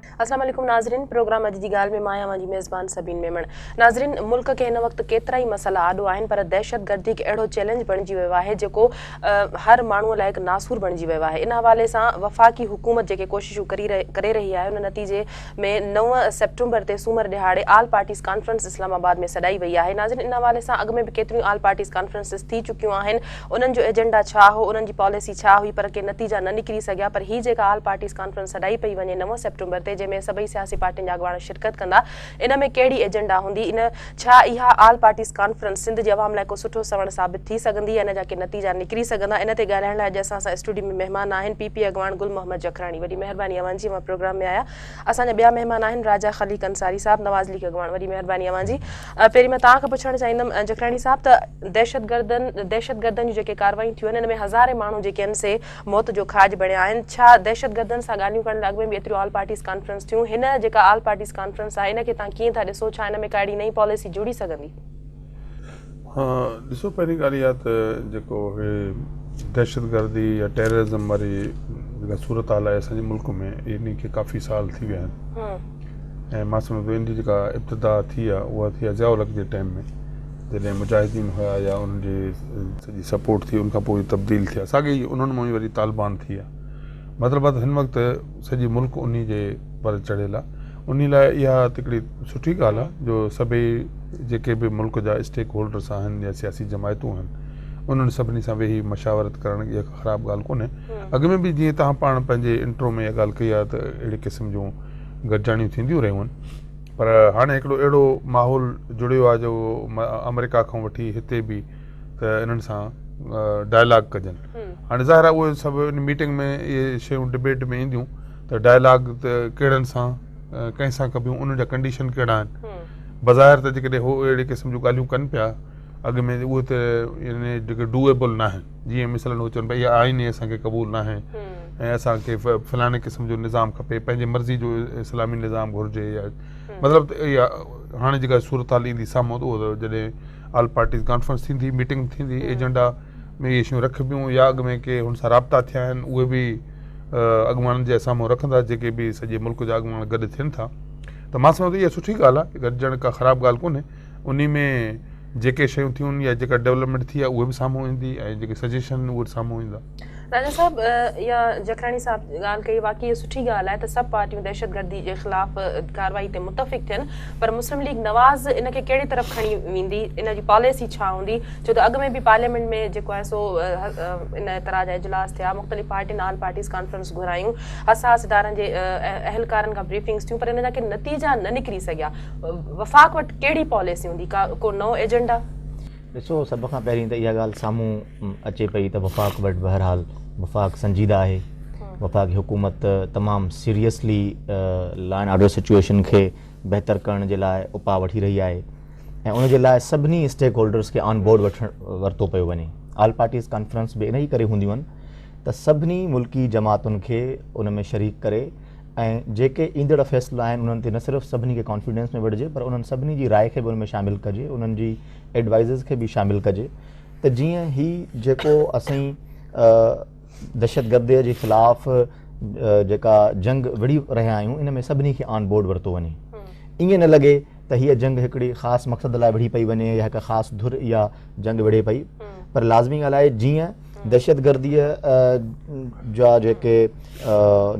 अस्सलाम वालेकुम नाज़रीन, प्रोग्राम अॼु जी ॻाल्हि में मां आहियां मुंहिंजी मेज़बान सबीन मेमण। नाज़रीन, मुल्क के हिन वक़्तु केतिरा ई मसइला आॾो आहिनि, पर दहशतगर्दी हिकु अहिड़ो चैलेंज बणिजी वियो आहे जेको हर माण्हूअ लाइ हिकु नासूर बणिजी वियो आहे। इन हवाले सां वफ़ाक़ी हुकूमत जेके कोशिशूं करे रही आहे, उन नतीजे में 9 सेप्टेम्बर ते सूमर ॾिहाड़े आल पार्टीज़ कॉन्फ्रेंस इस्लामाबाद में सॾाई वई आहे। नाज़रीन, इन हवाले सां अॻु में बि केतिरियूं आल पार्टीज़ कॉन्फ्रेंसिस थी चुकियूं आहिनि, उन्हनि जो एजेंडा छा हो, उन्हनि जी पॉलिसी छा हुई, पर के नतीजा न निकिरी सघिया। पर हीअ जेका आल पार्टीज़ कॉन्फ्रेंस सॾाई पई वञे 9 सेप्टेम्बर ते, जंहिंमें सभई सियासी पार्टियुनि जा अॻवान शिरकत कंदा, इन में कहिड़ी एजेंडा हूंदी, इन छा इहा आल पार्टीज़ कॉन्फ्रेंस सिंध जे अवाम लाइ को सुठो सवण साबित थी सघंदी, इन जा के नतीजा निकिरी सघंदा। इन ते ॻाल्हाइण लाइ अॼु असां सां स्टूडियो में महिमान आहिनि पीपी अॻवान गुल मोहम्मद जखरानी। वॾी महिरबानी अवां जी, मां प्रोग्राम में आया। असांजा ॿिया महिमान आहिनि राजा खलीक अंसारी साहब, नवाज़ लीग अॻवान। वॾी महिरबानी अवां जी। पहिरीं मां तव्हां खां पुछणु चाहींदमि जखरानी साहब, त दहशतगर्दनि जूं जेके कार्रवाई थियूं आहिनि, इन में हज़ारे माण्हू जेके आहिनि से मौत जो खाज बणिया आहिनि। छा दहशतगर्दनि सां ॻाल्हियूं करण लाइ अॻु में बि एतिरियूं आल पार्टीज़ कॉन्फ्रेंस थियूं? हिन जेका आल पार्टीज़ कॉन्फ्रेंस आहे, इनखे तव्हां कीअं था ॾिसो? छा इन में का अहिड़ी नई पॉलिसी जुड़ी सघंदी? ॾिसो, पहिरीं ॻाल्हि इहा त जेको दहशतगर्दी या टेररिज़म वारी जेका सूरत हाल आहे असांजे मुल्क में, इन खे काफ़ी साल थी विया आहिनि। ऐं मां सम्झो इन जी जेका इब्तिदा थी आहे उहा थी आहे ज़ियाउल हक़ जे टाइम में, जॾहिं मुजाहिदीन हुया या उन्हनि जी सॼी सपोर्ट थी, उनखां पोइ तब्दील थिया। साॻी उन्हनि मां वरी तालिबान थी आहे। मतिलबु आहे त हिन वक़्तु सॼी मुल्क उन जे पर चढ़ियल आहे। उन लाइ इहा हिकिड़ी सुठी ॻाल्हि आहे जो सभई जेके बि मुल्क जा स्टेक होल्डर्स आहिनि या सियासी जमायतूं आहिनि, उन्हनि सभिनी सां वेही मशावरत करणु इहा ख़राबु ॻाल्हि कोन्हे। अॻु में बि जीअं तव्हां पाण पंहिंजे इंट्रो में इहा ॻाल्हि कई आहे त अहिड़े क़िस्म जूं गॾिजाणियूं थींदियूं रहियूं आहिनि, पर हाणे हिकिड़ो अहिड़ो माहौल जुड़ियो आहे जो अमेरिका खां वठी हिते बि त इन्हनि सां डायलॉग कजनि। हाणे ज़ाहिर आहे उहे सभु इन मीटिंग में इहे शयूं डिबेट में ईंदियूं त डायलॉग त कहिड़नि सां कंहिं सां कबियूं, उन जा कंडीशन कहिड़ा आहिनि। बज़ाहिर त जेकॾहिं हो अहिड़े क़िस्म जूं ॻाल्हियूं कनि पिया अॻु में, उहे त यानी जेके डूएबल न आहिनि। जीअं मिसलन उहे चवनि भई इहा आइन ई असांखे क़बूल न आहे ऐं असांखे फलाणे क़िस्म जो निज़ाम खपे, पंहिंजे मर्ज़ी जो इस्लामी निज़ाम घुरिजे, या मतिलबु इहा हाणे जेका सूरत हाल ईंदी साम्हूं, उहो जॾहिं आल पार्टीज़ कॉन्फ्रेंस थींदी, मीटिंग थींदी, एजेंडा में इहे शयूं रखबियूं या अॻु में के हुन सां राब्ता थिया आहिनि, उहे बि अॻुवाननि जे साम्हूं रखंदा, जेके बि सॼे मुल्क जा अॻुवान गॾु थियनि था। त मां सम्झो इहा सुठी ॻाल्हि आहे, गॾिजण का ख़राबु ॻाल्हि कोन्हे। उन में जेके शयूं थियूं या जेका डेवलपमेंट थी आहे उहे बि साम्हूं ईंदी ऐं जेके सजेशन उहे साम्हूं ईंदा। राजा साहब, या जखरानी साहब ॻाल्हि कई, वाक़ई सुठी ॻाल्हि आहे त सभु पार्टियूं दहशतगर्दी जे ख़िलाफ़ कार्रवाई ते मुतफ़िक़ थियनि, पर मुस्लिम लीग नवाज़ इनखे कहिड़ी तरफ़ खणी वेंदी, इन जी पॉलिसी छा हूंदी? छो त अॻु में बि पार्लियामेंट में जेको आहे सो इन तरह जा इजलास थिया, मुख़्तलिफ़ पार्टियुनि आल पार्टीज़ कॉन्फ्रेंस घुरायूं, हसास इदारनि जे अहलकारनि खां ब्रीफिंग्स थियूं, पर इन जा के नतीजा न निकिरी सघिया। वफ़ाक़ वटि कहिड़ी पॉलिसी हूंदी, को नओं एजेंडा? ॾिसो, सभ खां पहिरीं त इहा ॻाल्हि साम्हूं अचे पई त वफ़ाक़ वटि बहरहाल वफ़ाक़ संजीदा आहे। वफ़ाक़ी हुकूमत तमामु seriously law and order situation खे बहितर करण जे लाइ उपाउ वठी रही आहे ऐं उन जे लाइ सभिनी स्टेक होल्डर्स खे ऑन बोर्ड वरितो पियो वञे। आल पार्टीज़ कॉन्फ्रेंस बि इन ई करे हूंदियूं आहिनि त सभिनी मुल्की जमातुनि खे उन में शरीक करे ऐं जेके ईंदड़ फ़ैसिला आहिनि उन्हनि ते न सिर्फ़ु सभिनी खे कॉन्फिडेंस में विढ़िजे, पर उन्हनि सभिनी जी राय खे बि उन में शामिलु कजे, उन्हनि जी एडवाइज़र्स खे बि शामिलु कजे त जीअं ही जेको असीं दहशतगर्दीअ जे ख़िलाफ़ जेका जंग विढ़ी रहिया आहियूं, इन में सभिनी खे ऑन बोर्ड वरितो वञे। ईअं न लॻे त हीअ जंग हिकिड़ी ख़ासि मक़सद लाइ विढ़ी पई वञे या हिकु ख़ासि धुर इहा जंग विढ़े पई, पर लाज़मी ॻाल्हि आहे जीअं दहशतगर्दीअ जा जेके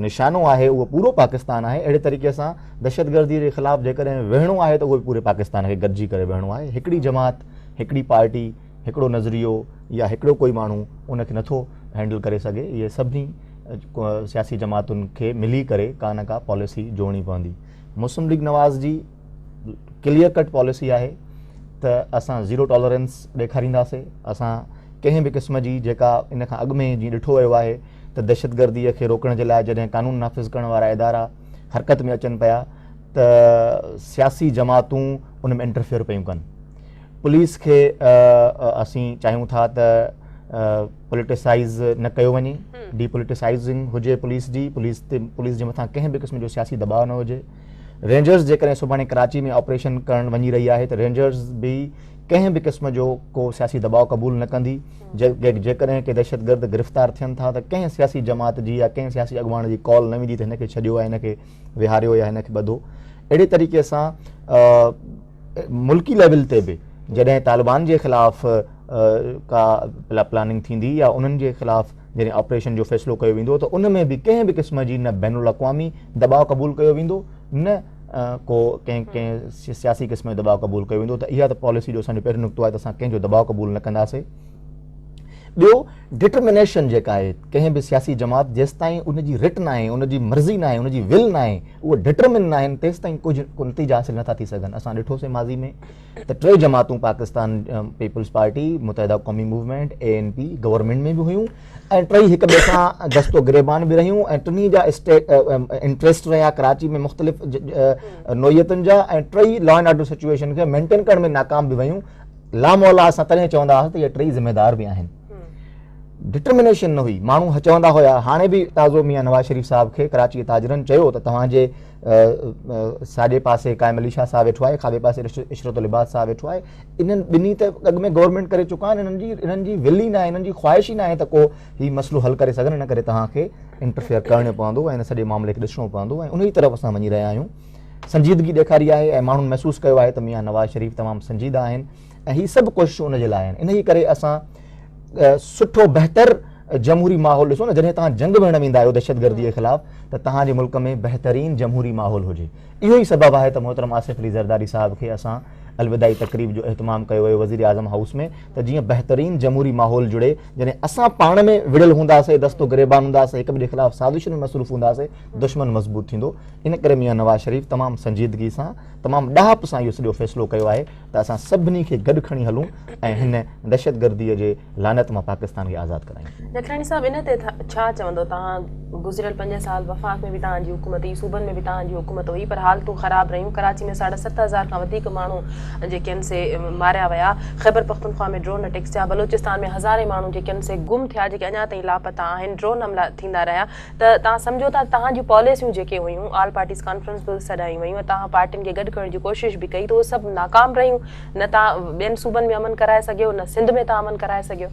निशानो आहे उहो पूरो पाकिस्तान आहे, अहिड़े तरीक़े सां दहशतगर्दीअ जे ख़िलाफ़ जेकॾहिं विढ़णो आहे त उहो पूरे पाकिस्तान खे गॾिजी करे विढ़णो आहे। हिकिड़ी जमात, हिकिड़ी पार्टी, हिकिड़ो नज़रियो या हिकिड़ो कोई माण्हू उनखे नथो हैंडल करे सघे। इहे सभिनी सियासी जमातुनि खे मिली करे का न का पॉलिसी जोड़नी पवंदी। मुस्लिम लीग नवाज़ जी क्लियर कट पॉलिसी आहे त असां ज़ीरो टॉलरेंस ॾेखारींदासीं। असां कंहिं बि क़िस्म जी जेका इन खां अॻु में जीअं ॾिठो वियो आहे त दहशतगर्दीअ खे रोकण जे लाइ जॾहिं कानून नाफ़िज़ करण वारा इदारा हरकत में अचनि पिया त सियासी जमातूं उन में इंटरफेयर पियूं कनि। पुलिस खे असीं चाहियूं था त पॉलिटिसाइज़ न कयो वञे, डीपॉलिटिसाइज़िंग हुजे पुलिस जी, पुलिस जे मथां कंहिं बि क़िस्म जो सियासी दबाव न हुजे। रेंजर्स जेकॾहिं सुभाणे कराची में ऑपरेशन करणु वञी रही आहे त रेंजर्स बि कंहिं बि क़िस्म जो को सियासी दबाव क़बूल न कंदी। जेकॾहिं के दहशतगर्द गिरफ़्तार थियनि था त कंहिं सियासी जमात जी या कंहिं सियासी अॻुवाण जी कॉल न वेंदी त हिनखे छॾियो आहे, हिनखे विहारियो या हिनखे ॿधो। अहिड़े तरीक़े सां मुल्की लेवल ते बि जॾहिं तालिबान जे ख़िलाफ़ का प्लानिंग थींदी या उन्हनि जे ख़िलाफ़ जॾहिं ऑपरेशन जो फ़ैसिलो कयो वेंदो त उन में बि कंहिं बि क़िस्म जी न बैनुल अक़वामी दबाव क़बूल कयो वेंदो, न को कंहिं सियासी क़िस्म जो दबाव क़बूल कयो वेंदो। त इहा त पॉलिसी जो असांजो पहिरियों नुक़्तो आहे त असां कंहिंजो दबाव क़बूल न कंदासीं। ॿियो, डिटर्मिनेशन जेका आहे कंहिं बि सियासी जमात जेसिताईं उनजी रिट न आहे, उनजी मर्ज़ी न आहे, उनजी विल न आहे, उहे डिटर्मिन न आहिनि, तेसिताईं कुझु नतीजा हासिल नथा थी सघनि। असां ॾिठोसीं माज़ी में त 3 जमातूं पाकिस्तान पीपल्स पार्टी, मुतहिदा क़ौमी मूवमेंट, ANP गवर्नमेंट में बि हुयूं ऐं 3 हिक ॿिए सां दस्तो गिरेबान बि रहियूं ऐं 3 जा इंट्रस्ट रहिया कराची में मुख़्तलिफ़ नोयतुनि जा ऐं 3 लॉ एंड ऑर्डर सिचुएशन खे मेंटेन करण में नाकाम बि वयूं। लामौला असां तॾहिं चवंदा हुआसीं त इहे 3 ज़िम्मेदार बि आहिनि। डिटर्मिनेशन न हुई, माण्हू चवंदा हुया। हाणे बि ताज़ो मियां नवाज़ शरीफ़ साहब खे कराची ताजरनि चयो त तव्हांजे साॼे पासे क़ाइम अली शाह साहब वेठो आहे, खाॿे पासे इशरत लिबास साहब वेठो आहे। इन्हनि ॿिन्ही त अॻु में गवर्नमेंट करे चुका आहिनि, इन्हनि जी विल ई न आहे, इन्हनि जी ख़्वाहिश ई न आहे त को हीउ मसइलो हल करे सघनि। इन करे तव्हांखे इंटरफेयर करणो पवंदो ऐं इन सॼे मामले खे ॾिसणो पवंदो ऐं उन ई तरफ़ असां वञी रहिया आहियूं। संजीदगी ॾेखारी आहे ऐं माण्हुनि महसूसु कयो आहे त मियां नवाज़ शरीफ़ तमामु संजीदा आहिनि ऐं हीअ सभु कोशिशूं उन जे लाइ आहिनि। इन ई करे असां सुठो बहितर जमहूरी माहौल ॾिसो न, जॾहिं तव्हां जंग विहण वेंदा आहियो दहशतगर्दी जे ख़िलाफ़ त तव्हांजे मुल्क में बहितरीन जमहूरी माहौल हुजे। इहो ई सबबु आहे त मोहतरम आसिफ अली ज़रदारी साहब खे असां अलविदाई तक़रीब जो एहतमाम कयो वियो वज़ीर आज़म हाउस में, त जीअं बहितरीन जमहूरी माहौल जुड़े। जॾहिं असां पाण में विड़ियल हूंदासीं, दस्तो गिरेबान हूंदासीं, हिक ॿिए जे ख़िलाफ़ साज़िशुनि में मसरूफ़ हूंदासीं, दुश्मन मज़बूत थींदो। इन करे मियां नवाज़ शरीफ़ तमामु संजीदगी सां, तमामु ॾाहप सां इहो सॼो फ़ैसिलो कयो आहे त असां सभिनी खे गॾु खणी हलूं ऐं हिन दहशतगर्दीअ जे लानत मां पाकिस्तान खे आज़ादु करायूं। जखलानी साहब, इन ते छा चवंदो? तव्हां गुज़िरियल 5 साल वफ़ाक़ में बि तव्हांजी हुकूमत हुई, सूबनि में बि तव्हांजी हुकूमत हुई, पर हालतूं ख़राब रहियूं। कराची में 7,500 खां वधीक माण्हू जेके आहिनि से मारिया विया, ख़ैबर पख्तूनख्वा में ड्रोन अटैक्स थिया, बलोचिस्तान में हज़ारे माण्हू जेके आहिनि से गुम थिया, जेके अञा ताईं लापता आहिनि, ड्रोन हमला थींदा रहिया। त तव्हां सम्झो था तव्हांजूं पॉलिसियूं जेके हुयूं, ऑल पार्टीज़ कॉन्फ्रेंस बि सॾाई वयूं, तव्हां पार्टियुनि खे गॾु करण जी कोशिशि बि कई, त उहे सभु नाकाम रहियूं। न तव्हां ॿियनि सूबनि में अमन कराए सघियो, न सिंध में तव्हां अमन कराए सघियो।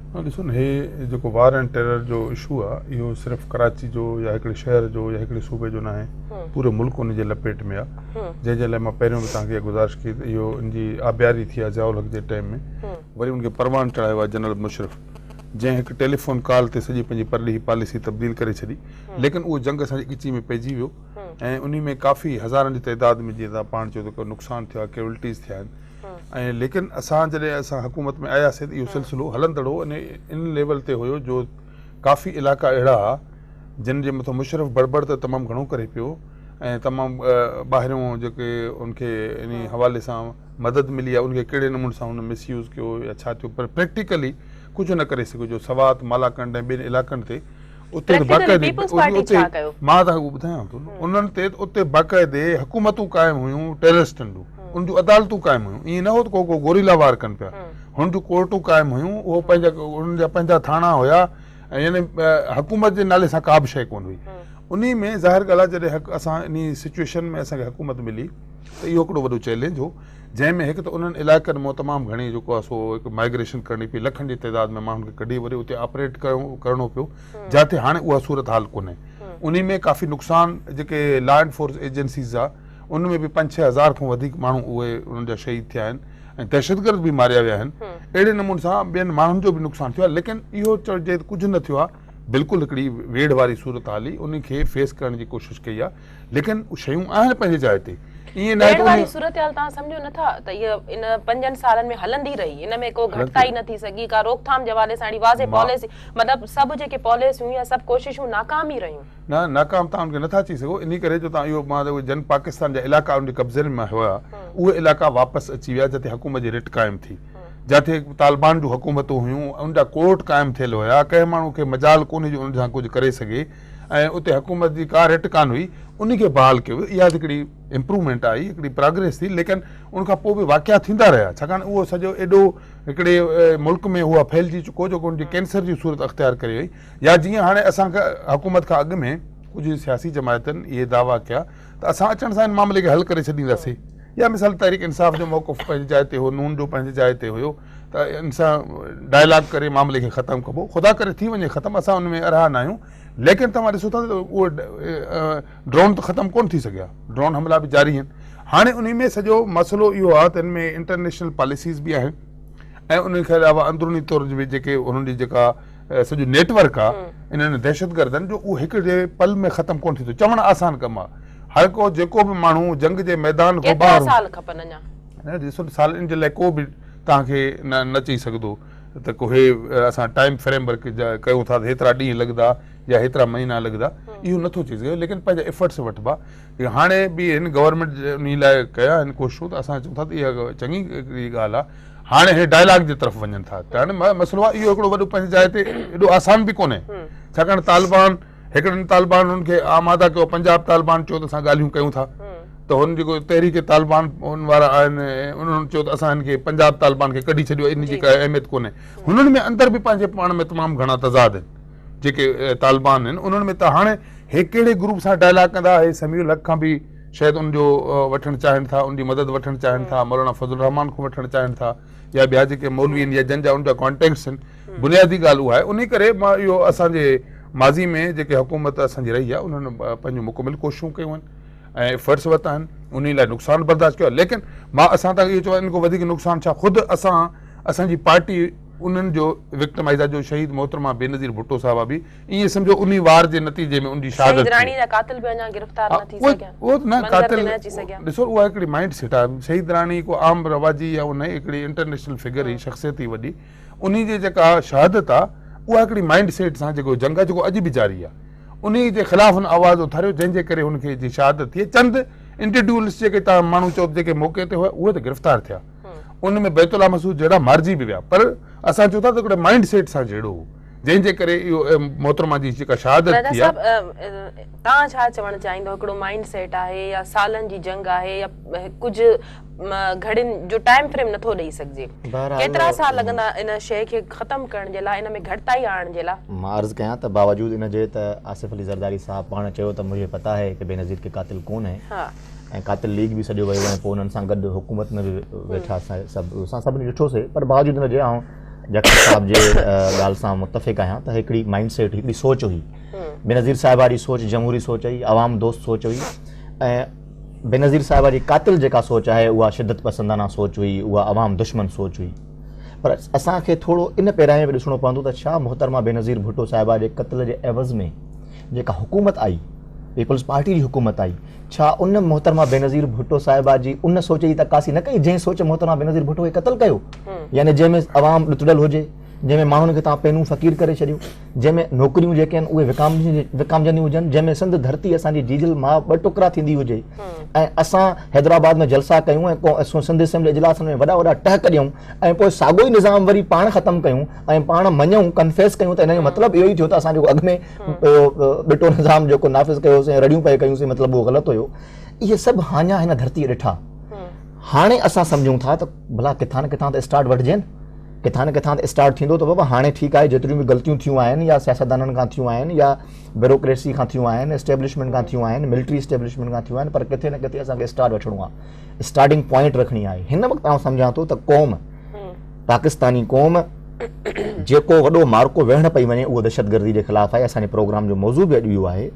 ॾिसो न, हे जेको वार एंड टेरर जो इशू आहे, इहो सिर्फ़ु कराची जो या हिकिड़े शहर जो या हिकिड़े सूबे जो न आहे, पूरे मुल्क उन जे लपेट में आहे। जंहिंजे लाइ मां पहिरियों बि तव्हांखे गुज़ारिश कई त इहो इनजी आबियारी थी आहे ज़ियाउल हक़ जे टाइम में। वरी उनखे परवान चढ़ायो आहे जनरल मुशरफ, जंहिं हिकु टेलीफोन कॉल ते सॼी पंहिंजी परली पॉलिसी तब्दील करे छॾी। लेकिन उहो जंग असांजी ॻिची में पइजी वियो ऐं उन में काफ़ी हज़ारनि जी तइदाद में, जीअं तव्हां पाण चयो त नुक़सानु थियो आहे, कैजुअलिटीज़ थिया आहिनि। ऐं लेकिन जॾहिं असां हुकूमत में आयासीं त इहो सिलसिलो हलंदड़ो इन लेवल ते हुयो जो काफ़ी इलाइक़ा अहिड़ा हुआ जिन जे मथां मुशरफ बड़बड़ त तमामु घणो करे पियो ऐं तमामु ॿाहिरियों जेके उनखे इन हवाले सां मदद मिली आहे, उनखे कहिड़े नमूने सां उन मिसयूज़ कयो या छा थियो, पर प्रैक्टिकली कुझु न करे सघियो। जो सवात, मालाकंड ऐं ॿियनि इलाइक़नि ते उते बाक़ाइदे मां तव्हांखे ॿुधायां थो, उन्हनि ते उते बाक़ाइदे हुकूमतूं क़ाइमु हुयूं टेररिस्टनि जूं, उन जूं अदालतूं क़ाइमु हुयूं। ईअं न हो त को गोरीला वार कनि पिया, हुन जूं कोर्टूं क़ाइमु हुयूं, उहो उन्हनि जा पंहिंजा थाणा हुया ऐं यानी हुकूमत जे नाले सां का बि शइ कोन हुई। उन में ज़ाहिर ॻाल्हि आहे जॾहिं असां इन सिचुएशन में असांखे हुकूमत मिली त इहो हिकिड़ो वॾो चैलेंज हो, जंहिंमें हिकु त उन्हनि इलाइक़नि मां तमामु घणी जेको आहे सो हिकु माइग्रेशन करणी पई, लखनि जी तइदाद में माण्हुनि खे कढी वरी उते ऑपरेट करणो पियो, जिते हाणे उहा सूरत हाल कोन्हे। उन में काफ़ी नुक़सानु जेके लॉ एनफोर्स एजेंसीज़ आहे उन में बि 5-6 हज़ार खां वधीक माण्हू उहे उन्हनि जा शहीद थिया आहिनि ऐं दहशतगर्द बि मारिया विया आहिनि। अहिड़े नमूने सां ॿियनि माण्हुनि जो बि नुक़सानु थियो आहे। लेकिन इहो चइजे कुझु न थियो आहे, बिल्कुलु हिकिड़ी वेड़ वारी सूरत हाल हुई, उनखे फेस करण जी कोशिशि कई आहे। लेकिन शयूं आहिनि पंहिंजे जाइ ते, ईअं न आहे सूरत हाल तव्हां सम्झो नथा त इहा इन 5 सालनि में हलंदी रही, इन में को घटिताई न थी सघी, का रोकथाम जे हवाले सां वाज़े पॉलिसी, मतिलबु सभु जेके पॉलिसियूं या सभु कोशिशूं नाकाम ई रहियूं। न नाकाम तव्हां उनखे नथा थी सघो। इन करे जो तव्हां इहो मां जन पाकिस्तान जा इलाइक़ा उनजे कब्ज़े में हुआ, उहे इलाइक़ा वापसि अची विया जिते हुकूमत जी रिट क़ाइमु थी, जिते तालिबान जूं हुकूमतूं हुयूं, उनजा कोर्ट क़ाइमु थियल हुया, कंहिं माण्हू खे मजाल कोन्हे जो उन सां कुझु करे सघे ऐं उते हुकूमत जी का रिट कान हुई, उनखे बहाल कयो। इहा हिकिड़ी इम्प्रूवमेंट आई, हिकिड़ी प्रोग्रेस थी। लेकिन उनखां पोइ बि वाक़िया थींदा रहिया, छाकाणि उहो सॼो एॾो हिकिड़े मुल्क में उहा फैलिजी चुको जो उनजी कैंसर जी सूरत अख़्तियार करे वई। या जीअं हाणे असांखे हुकूमत खां अॻु में कुझु सियासी जमायतनि इहे दावा कया त असां अचण सां इन मामले खे हल करे छॾींदासीं, या मिसाल तहरीक इंसाफ़ जो मौक़िफ़ पंहिंजी जाइ ते हो, नून जो पंहिंजी जाइ ते हुयो, त इंसान डायलॉग करे मामले खे ख़तमु कबो, ख़ुदा करे थी वञे ख़तमु, असां उन में अरहा न आहियूं। लेकिन तव्हां ॾिसो था त उहो ड्रोन त ख़तमु कोन थी सघिया, ड्रोन हमला बि जारी आहिनि। हाणे उन में सॼो मसइलो इहो आहे त इन में इंटरनेशनल पॉलिसीज़ बि आहिनि ऐं उन खां अलावा अंदरूनी तौर बि जेके उन्हनि जी जेका सॼो नेटवर्क आहे इन्हनि दहशतगर्दनि जो, उहो हिकु जे पल में ख़तमु कोन थी थो। चवणु आसान कमु आहे, हर को जेको बि माण्हू जंग जे मैदान खां केतिरा ॿाहिरि साल खपनि अञा? ॾिसो सालनि जे लाइ को बि तव्हांखे न चई सघंदो त को हे असां टाइम फ्रेमवर्क कयूं था त हेतिरा ॾींहं लॻंदा या हेतिरा महीना लॻंदा, इहो नथो थी सघे। लेकिन पंहिंजा एफर्ट्स वठिबा। हाणे बि हिन गवर्नमेंट उन लाइ कया आहिनि कोशिशूं, त असां चऊं था त इहा चङी हिकिड़ी ॻाल्हि आहे। हाणे हे डायलॉग जे तरफ़ वञनि था, त हाणे मसइलो आहे इहो हिकिड़ो वॾो पंहिंजी जाइ ते एॾो आसान बि कोन्हे, छाकाणि तालिबान हिकिड़नि तालिबान खे आमादा कयो, पंजाब तालिबान चयो त असां ॻाल्हियूं कयूं था, त हुन जेको तहरीक तालिबान उन वारा आहिनि उन्हनि चयो त असां हिन खे पंजाब तालिबान खे कढी छॾियो, इन जी का अहमियत कोन्हे। हुननि में अंदरि बि पंहिंजे पाण में तमामु घणा तज़ाद आहिनि जेके तालिबान आहिनि उन्हनि में। त हाणे हे कहिड़े ग्रुप सां डायलॉग कंदा, हे समीउल हक़ खां बि शायदि उनजो वठणु चाहिनि था, उनजी मदद वठणु चाहिनि था, मौलाना फज़ल रहमान खां वठणु चाहिनि था, या ॿिया जेके मौलवी आहिनि या जंहिंजा उनजा कॉन्टेक्ट्स आहिनि। बुनियादी ॻाल्हि उहा आहे। उन करे मां इहो असांजे माज़ी में जेके हुकूमत असांजी रही आहे उन्हनि पंहिंजूं मुकमिल कोशिशूं कयूं आहिनि ऐं एफर्ट्स वरिता आहिनि, उन लाइ नुक़सानु बर्दाश्त कयो। लेकिन मां असां तव्हांखे इहो चवां, इन खां वधीक नुक़सानु छा, ख़ुदि असांजी पार्टी उन्हनि जो विक्टिमाइज़ जो शहीद मोहतरमा बेनज़ीर भुट्टो साहिबा बि ईअं सम्झो उन वार जे नतीजे में उनजी शहादत ॾिसो, उहा हिकिड़ी माइंड सेट आहे। शहीद राणी को आम रवाजी या उन हिकिड़ी इंटरनेशनल फिगर हुई, शख़्सियत ई वॾी, उन जी जेका शहादत आहे उहा हिकिड़ी माइंड सेट सां जेको जंग आहे जेको अॼु बि जारी आहे, उन जे ख़िलाफ़ हुन आवाज़ उथारियो, जंहिंजे करे हुनखे जी शहादत थी। चंद इंडिविजुअल्स जेके तव्हां माण्हू चओ जेके मौक़े ते हुआ उहे त गिरफ़्तार थिया, उन में बैतुल्ला मसूद जहिड़ा मारिजी बि विया, पर असां चऊं था त हिकिड़े माइंड सेट सां जहिड़ो हो, जंहिंजे करे इहो मोहतरमा जी जेका शहादत थी आहे। तव्हां छा चवणु चाहींदो, हिकिड़ो माइंड सेट आहे या सालनि जी जंग आहे या कुझु घड़ियुनि जो टाइम फ्रेम नथो ॾेई सघिजे, केतिरा साल लॻंदा इन शइ खे ख़तमु करण जे लाइ, इन में घटिताई आणण जे लाइ? मां अर्ज़ु कयां त बावजूद इन जे त आसिफ अली ज़रदारी साहब पाण चयो त मुझे पता है कि बेनज़ीर के कातिल कौन है, ऐं कातिल लीग बि सॼो वियो ऐं पोइ उन्हनि सां गॾु हुकूमत में बि वेठा सभु असां सभिनी ॾिठोसीं, पर बावजूद इन जे आउं जखर साहब जे ॻाल्हि सां मुतफ़िक़ आहियां त हिकिड़ी माइंड सेट, हिकिड़ी सोच हुई। बेनज़ीर साहिबा जी सोच जमहूरी सोच हुई, अवाम दोस्त सोच हुई, ऐं बेनज़ीर साहिबा जी कातिल जेका सोच आहे उहा शिदत पसंदाना सोच हुई, उहा अवाम दुश्मन सोच हुई। पर असांखे थोरो इन पहिरियां बि ॾिसणो पवंदो त छा मोहतरमा बेनज़ीर भुट्टो साहिबा जे क़त्ल जे एवज़ में जेका हुकूमत आई, पीपल्स पार्टी जी हुकूमत आई, छा उन मोहतरमा बेनज़ीर भुट्टो साहिबा जी उन सोच जी तकासी न कई जंहिं सोच मोहतरमा बेनज़ीर भुट्टो खे क़त्ल कयो, यानी जंहिंमें अवाम ॾुतड़ल हुजे, जंहिंमें माण्हुनि खे तव्हां पहिरियों फ़क़ीर करे छॾियो, जंहिंमें नौकरियूं जेके आहिनि उहे विकामजंदियूं हुजनि, जंहिंमें सिंध धरती असांजी जीजल मां ॿ टुकड़ा थींदी हुजे, ऐं असां हैदराबाद में जलसा कयूं ऐं सिंध असेंबली इजलास में वॾा वॾा टहक ॾियूं ऐं पोइ साॻियो ई निज़ाम वरी पाण ख़तमु कयूं ऐं पाण मञूं, कन्फेस कयूं, त इन जो मतिलबु इहो ई थियो त असां जेको अॻु में ॿिटो निज़ाम जेको नाफ़िज़ कयोसीं ऐं रड़ियूं पए कयूंसीं, मतिलबु उहो ग़लति हुयो। इहे सभु हाञा हिन धरती ॾिठा। हाणे असां सम्झूं था त भला किथां न किथां त स्टार्ट वठिजनि, किथां न किथां त स्टार्ट थींदो, त बाबा हाणे ठीकु आहे, जेतिरियूं बि ग़लतियूं थियूं आहिनि या सियासतदाननि खां थियूं आहिनि या ब्यूरोक्रेसी खां थियूं आहिनि, एस्टेब्लिशमेंट खां थियूं आहिनि, मिलिट्री एस्टेब्लिशमेंट खां थियूं आहिनि, पर किथे न किथे असांखे स्टार्ट वठिणो आहे, स्टार्टिंग पॉइंट रखणी आहे। हिन वक़्तु आउं सम्झां थो त क़ौम, पाकिस्तानी क़ौम जेको वॾो मार्को वेहण पई वञे उहो दहशतगर्दी जे ख़िलाफ़ आहे। असांजे प्रोग्राम जो मौज़ू बि अॼु इहो आहे।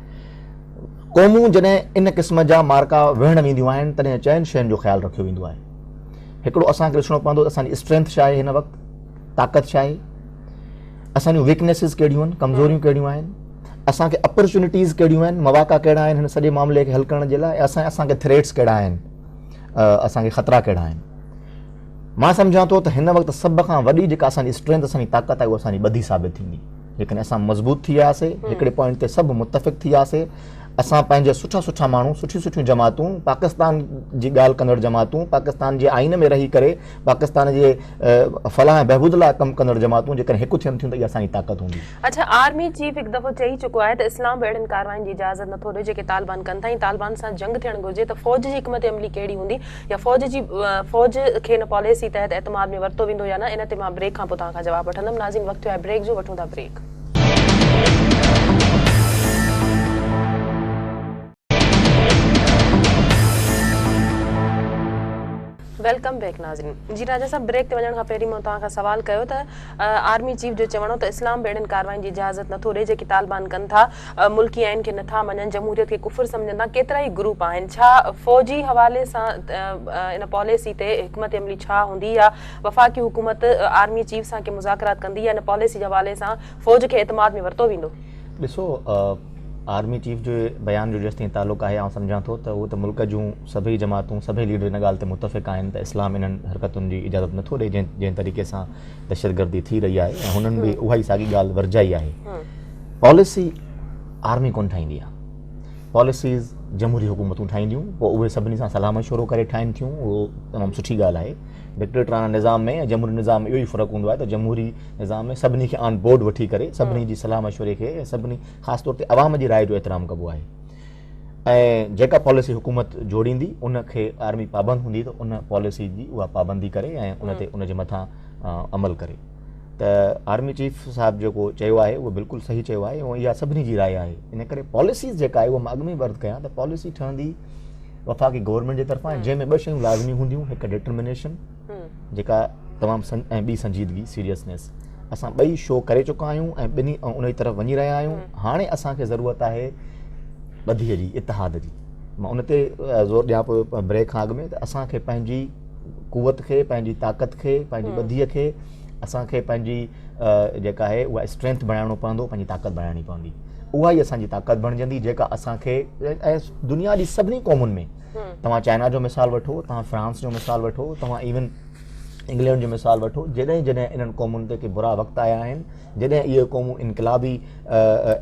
क़ौमूं जॾहिं इन क़िस्म जा मार्का वेहण वेंदियूं आहिनि तॾहिं चइनि शयुनि जो ख़्यालु रखियो वेंदो आहे। हिकिड़ो असांखे ॾिसणो पवंदो त असांजी स्ट्रेंथ छा आहे, हिन वक़्तु ताक़त छा आहे, असांजूं वीकनेसिस कहिड़ियूं आहिनि, कमज़ोरियूं कहिड़ियूं आहिनि, असांखे अपॉर्चुनिटीज़ कहिड़ियूं आहिनि, मौक़ा कहिड़ा आहिनि हिन सॼे मामले खे हल करण जे लाइ, असांखे थ्रेट्स कहिड़ा आहिनि, असांखे ख़तरा कहिड़ा आहिनि। मां सम्झां थो त हिन वक़्तु सभ खां वॾी जेका असांजी स्ट्रेंथ, असांजी ताक़त आहे, उहा असांजी ॿधी साबित थींदी। लेकिन असां मज़बूत थी वियासीं, हिकिड़े पॉइंट ते सभु मुतफ़िक़ थी वियासीं। असां पंहिंजे सुठा सुठा माण्हू, सुठियूं सुठियूं जमातूं, पाकिस्तान जी ॻाल्हि कंदड़ जमातूं, पाकिस्तान जे आइन में रही करे पाकिस्तान जे फलाह ऐं बहबूद लाइ कमु कंदड़ जमातूं जेकॾहिं हिकु थियनि थियूं त इहा असांजी ताक़त हूंदी। अच्छा, आर्मी चीफ हिकु दफ़ो चई चुको आहे त इस्लाम बि अहिड़ियुनि कारवायुनि जी इजाज़त नथो ॾे जेके तालिबान कनि था, ऐं तालिबान सां जंग थियणु घुरिजे, त फ़ौज जी हिकमत अमली कहिड़ी हूंदी या फ़ौज खे हिन पॉलिसी तहत एतमाद में वरितो वेंदो या न? इन ते मां ब्रेक खां पोइ तव्हां खां जवाबु वठंदमि। नाज़रीन, वक़्तु आहे ब्रेक जो, वठूं था ब्रेक। वेलकम बैक नाज़रीन। जी राजा साहब, ब्रेक ते वञण खां पहिरीं मां तव्हां खां सवाल कयो त आर्मी चीफ जो चवणो त इस्लाम ॿेड़ियुनि कार्रवाइनि जी इजाज़त नथो ॾे जेकी तालिबान कनि था, मुल्की आइन खे नथा मञनि, जमहूरियत खे कुफर सम्झनि था। केतिरा ई ग्रुप आहिनि, छा फ़ौजी हवाले सां इन पॉलिसी ते हिकमत अमली छा हूंदी, या वफ़ाक़ी हुकूमत आर्मी चीफ सां के मुज़ाकरात कंदी, या इन पॉलिसी जे हवाले सां फ़ौज खे एतमाद में वरितो वेंदो? ॾिसो, आर्मी चीफ जो बयान जो जेसिताईं तालुक़ु आहे, सम्झां थो त उहो त मुल्क जूं सभई जमातूं सभई लीडर इन ॻाल्हि ते मुतफ़िक़ आहिनि त इस्लाम इन्हनि हरकतुनि जी इजाज़त नथो ॾे जंहिं तरीक़े सां दहशतगर्दी थी रही आहे, ऐं हुननि बि उहा ई साॻी ॻाल्हि वरजाई आहे। पॉलिसी आर्मी कोन ठाहींदी आहे, पॉलिसीज़ जमहूरी हुकूमतूं ठाहींदियूं, पोइ उहे सभिनी सां सलाह मशवरो करे ठाहीनि थियूं। उहो तमामु सुठी ॻाल्हि आहे। डिक्टेटराना निज़ाम में ऐं जमहूरी निज़ाम में इहो ई फ़र्क़ु हूंदो आहे त जमहूरी निज़ाम में सभिनी खे ऑन बोर्ड वठी करे सभिनी जी सलाह मशवरे खे ऐं सभिनी ख़ासि तौर ते अवाम जी राय जो एतिराम कबो आहे। ऐं जेका पॉलिसी हुकूमत जोड़ींदी उनखे आर्मी पाबंद हूंदी त उन पॉलिसी जी उहा पाबंदी करे ऐं उन ते उनजे मथां अमल करे। त आर्मी चीफ साहिबु जेको चयो आहे उहो बिल्कुलु सही चयो आहे, ऐं इहा सभिनी जी राय आहे। इन करे पॉलिसीज़ जेका आहे उहा मां अॻु में वर्त कयां त पॉलिसी ठहंदी वफ़ाक़ी गवर्नमेंट जे तरफ़ां, जंहिंमें ॿ शयूं लाज़मी हूंदियूं, हिकु डिटर्मिनेशन जेका तमामु ऐं ॿी संजीदगी सीरियसनेस। असां ॿई शो करे चुका आहियूं ऐं ॿिन्ही उन जी तरफ़ वञी रहिया आहियूं। हाणे असांखे ज़रूरत आहे ॿधीअ जी, इतिहाद जी। मां उन ते ज़ोर ॾियां पियो ब्रेक खां अॻु में त असांखे पंहिंजी क़ुवत खे, पंहिंजी ताक़त खे, पंहिंजी ॿधीअ खे असांखे पंहिंजी जेका आहे उहा स्ट्रेंथ बणाइणो पवंदो, पंहिंजी ताक़त बणाइणी पवंदी। उहा ई असांजी ताक़त बणिजंदी जेका असांखे ऐं दुनिया जी सभिनी क़ौमुनि में, तव्हां चाइना जो मिसाल वठो, तव्हां फ्रांस जो मिसाल वठो, तव्हां इवन इंग्लैंड जो मिसाल वठो, जॾहिं जॾहिं इन्हनि क़ौमुनि ते के बुरा वक़्तु आया आहिनि, जॾहिं इहे क़ौमूं इनक़िलाबी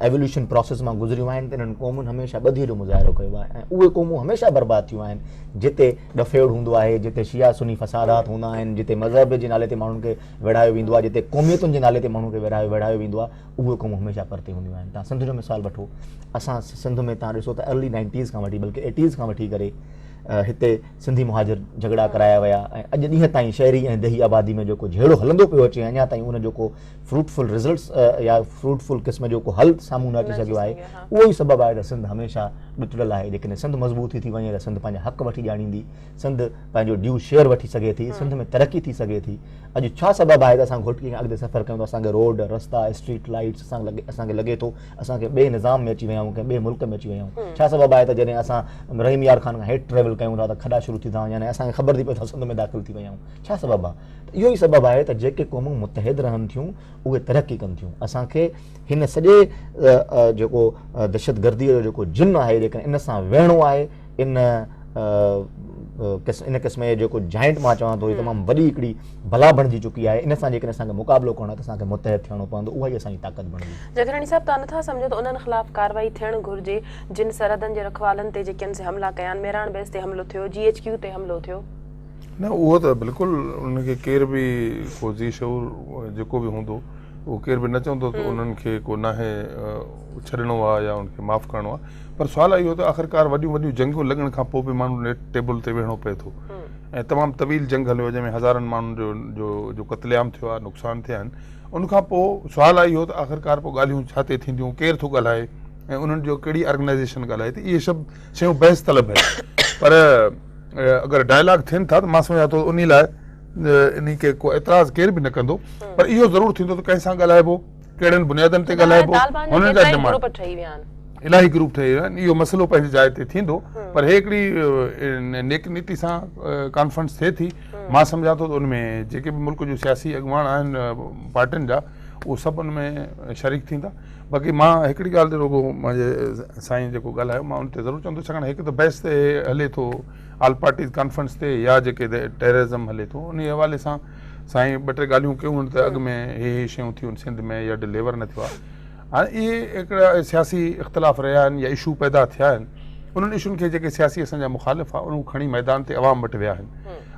एवोल्यूशन प्रोसेस मां गुज़रियूं आहिनि, त इन्हनि क़ौमुनि हमेशह ॿधीअ जो मुज़ाहिरो कयो आहे। ऐं उहे क़ौमूं हमेशह बर्बादु थियूं आहिनि जिते ॾफेड़ हूंदो आहे, जिते शिया सुनी फ़सादात हूंदा आहिनि, जिते मज़हब जे नाले ते माण्हुनि खे विढ़ायो वेंदो आहे, जिते क़ौमियतुनि जे नाले ते माण्हुनि खे विढ़ायो वेंदो आहे, उहे क़ौमूं हमेशह परते हूंदियूं आहिनि। तव्हां सिंध जो मिसाल वठो, असां सिंध में तव्हां ॾिसो त अर्ली 90s खां वठी बल्कि 80s खां वठी करे हिते सिंधी मुहाजिर झगड़ा कराया विया, ऐं अॼु ॾींहं ताईं शहरी ऐं दही आबादी में जेको झेड़ो हलंदो पियो अचे, अञा ताईं उन जो को फ्रूटफुल रिज़ल्ट्स या फ्रूटफुल क़िस्म जो को हल साम्हूं न अची सघियो आहे। उहो ई सबबु आहे त सिंध हमेशह ॾुतड़ियल आहे। जेकॾहिं सिंध मज़बूत थी वञे त सिंध पंहिंजा हक़ वठी ॼाणींदी, सिंध पंहिंजो ड्यू शेयर वठी सघे थी, सिंध में तरक़ी थी सघे थी। अॼु छा सबबु आहे त असां घुटकी खां अॻिते सफ़र कयूं था, असांखे रोड, रस्ता, स्ट्रीट लाइट्स असांखे लॻे थो असांखे ॿिए निज़ाम में अची विया आहियूं, कंहिं ॿिए मुल्क में अची विया आहियूं। छा सबबु आहे त जॾहिं असां रहीम यार खान खां हेठि ट्रेवल कयूं था त खॾा शुरू थी था वञनि, ऐं असांखे ख़बर थी पए त सिंध में दाख़िल थी विया आहियूं। छा सबबु आहे? त इहो ई सबबु आहे त जेके क़ौमूं मुतहिद रहनि थियूं उहे तरक़ी कनि थियूं। असांखे हिन सॼे जेको दहशतगर्दीअ जो जेको जिन आहे, जेकॾहिं इन सां वेहणो आहे, इन क़िस्म जो जेको जाइंट मां चवां थो तमामु वॾी हिकिड़ी बला बणिजी चुकी आहे, इन सां जेकॾहिं असांखे मुक़ाबिलो करणो आहे त असांखे मुतहिद थियणो पवंदो। उहा ई असांजी ताक़त बणंदी। जगराणी साहब, तव्हां नथा सम्झो त उन्हनि ख़िलाफ़ कार्रवाई थियणु घुरिजे जिन सरहदनि जे रखवालनि ते जेके हमला कया आहिनि? मेरान बेस ते हमिलो थियो, GHQ ते हमिलो थियो। न, उहो त बिल्कुलु उनखे केर बि को ज़ी शऊर जेको बि हूंदो उहो केर बि न चवंदो त उन्हनि खे को नाहे छॾिणो आहे या उनखे माफ़ु करिणो आहे। पर सुवालु इहो त आख़िरकार वॾियूं वॾियूं जंगूं लॻण खां पोइ बि माण्हू नेट टेबल ते वेहणो पए थो, ऐं तमामु तवील जंग हलियो जंहिंमें हज़ारनि माण्हुनि जो क़त्लेआम थियो आहे, नुक़सान थिया आहिनि। उनखां पोइ सुवालु आहे इहो त आख़िरकार पोइ ॻाल्हियूं छा ते थींदियूं, केरु थो ॻाल्हाए ऐं उन्हनि जो कहिड़ी ऑर्गेनाइज़ेशन ॻाल्हाए थी, इहे सभु शयूं बहस तलब आहिनि। पर अगरि डायलॉग थियनि था त मां सम्झां थो उन लाइ इन खे को एतिराज़ केर बि न कंदो, पर इहो ज़रूरु थींदो त कंहिंसां ॻाल्हाइबो, कहिड़नि बुनियादनि ते ॻाल्हाइबो, हुननि जा डिमांड इलाही ग्रुप ठही विया आहिनि। इहो मसइलो पंहिंजी जाइ ते थींदो, पर हे हिकिड़ी नेक नीति सां कॉन्फ्रेंस थिए थी। मां सम्झां थो त उनमें जेके बि मुल्क जूं सियासी अॻुवान आहिनि पार्टियुनि जा, उहे सभु उनमें शरीक थींदा। बाक़ी मां हिकिड़ी ॻाल्हि ते रुगो मुंहिंजे साईं जेको ॻाल्हायो मां उन ते ज़रूरु चवंदो, छाकाणि हिकु त बहस ते हले थो ऑल पार्टीज़ कॉन्फ्रेंस ते, या जेके टेररिज़म हले थो उन हवाले सां साईं ॿ टे ॻाल्हियूं कयूं त अॻु में हे शयूं थियूं सिंध में या डिलीवर न थियो आहे। हाणे इहे हिकिड़ा सियासी इख़्तिलाफ़ रहिया आहिनि या इशू पैदा थिया आहिनि, उन्हनि इशुनि खे जेके सियासी असांजा मुखालिफ़ आहे उन खणी मैदान ते अवाम वटि विया आहिनि।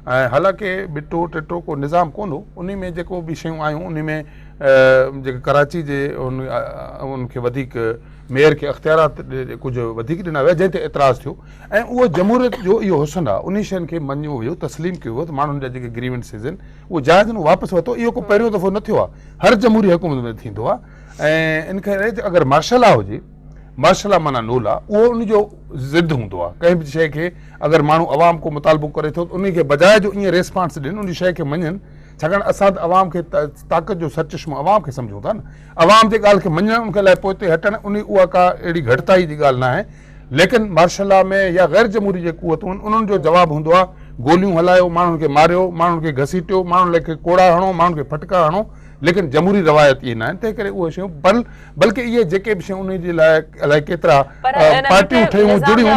ऐं हालांकि बिटो टिटो को निज़ाम कोन हो, उन में जेको बि शयूं आयूं उन में जेके कराची जे उनखे वधीक मेयर खे अख़्तियारात कुझु वधीक ॾिना विया जंहिं ते एतिराज़ थियो, ऐं उहो जमहूरियत जो इहो हुस्न आहे, उन शयुनि खे मञियो वियो, तस्लीम कयो वियो त माण्हुनि जा जेके ग्रीवेंसिस आहिनि उहो जाइज़ आहिनि, वापसि वरितो। इहो को पहिरियों दफ़ो न थियो आहे, हर जमहूरी हुकूमत में थींदो आहे। ऐं इन खे अगरि मार्शल लॉ हुजे मार्शल माना नूल आहे, उहो उनजो ज़िद हूंदो आहे। कंहिं बि शइ खे अगरि माण्हू अवाम को मुतालबो करे थो त उन खे बजाए जो ईअं रिस्पॉन्स ॾियनि, उन शइ खे मञनि, छाकाणि असां त अवाम खे ताक़त जो सरचश्मो अवाम खे सम्झूं था न। अवाम जे ॻाल्हि खे मञणु, उनखे लाइ पोइ ते हटणु, उहा का अहिड़ी घटिताई जी ॻाल्हि न आहे। लेकिन मार्शल में या गैर जमहूरी जे क़ुवतूं आहिनि, उन्हनि जो जवाबु हूंदो आहे गोलियूं हलायो, माण्हुनि खे मारियो, माण्हुनि खे घसीटियो, माण्हुनि खे कोड़ा हणो, माण्हुनि खे फटका हणो, लेकिन जमहूरी रवायत इहे न आहिनि। तंहिं करे उहे शयूं बल्कि इहे जेके बि शयूं उन जे लाइ अलाए केतिरा पार्टियूं ठहियूं जुड़ियूं,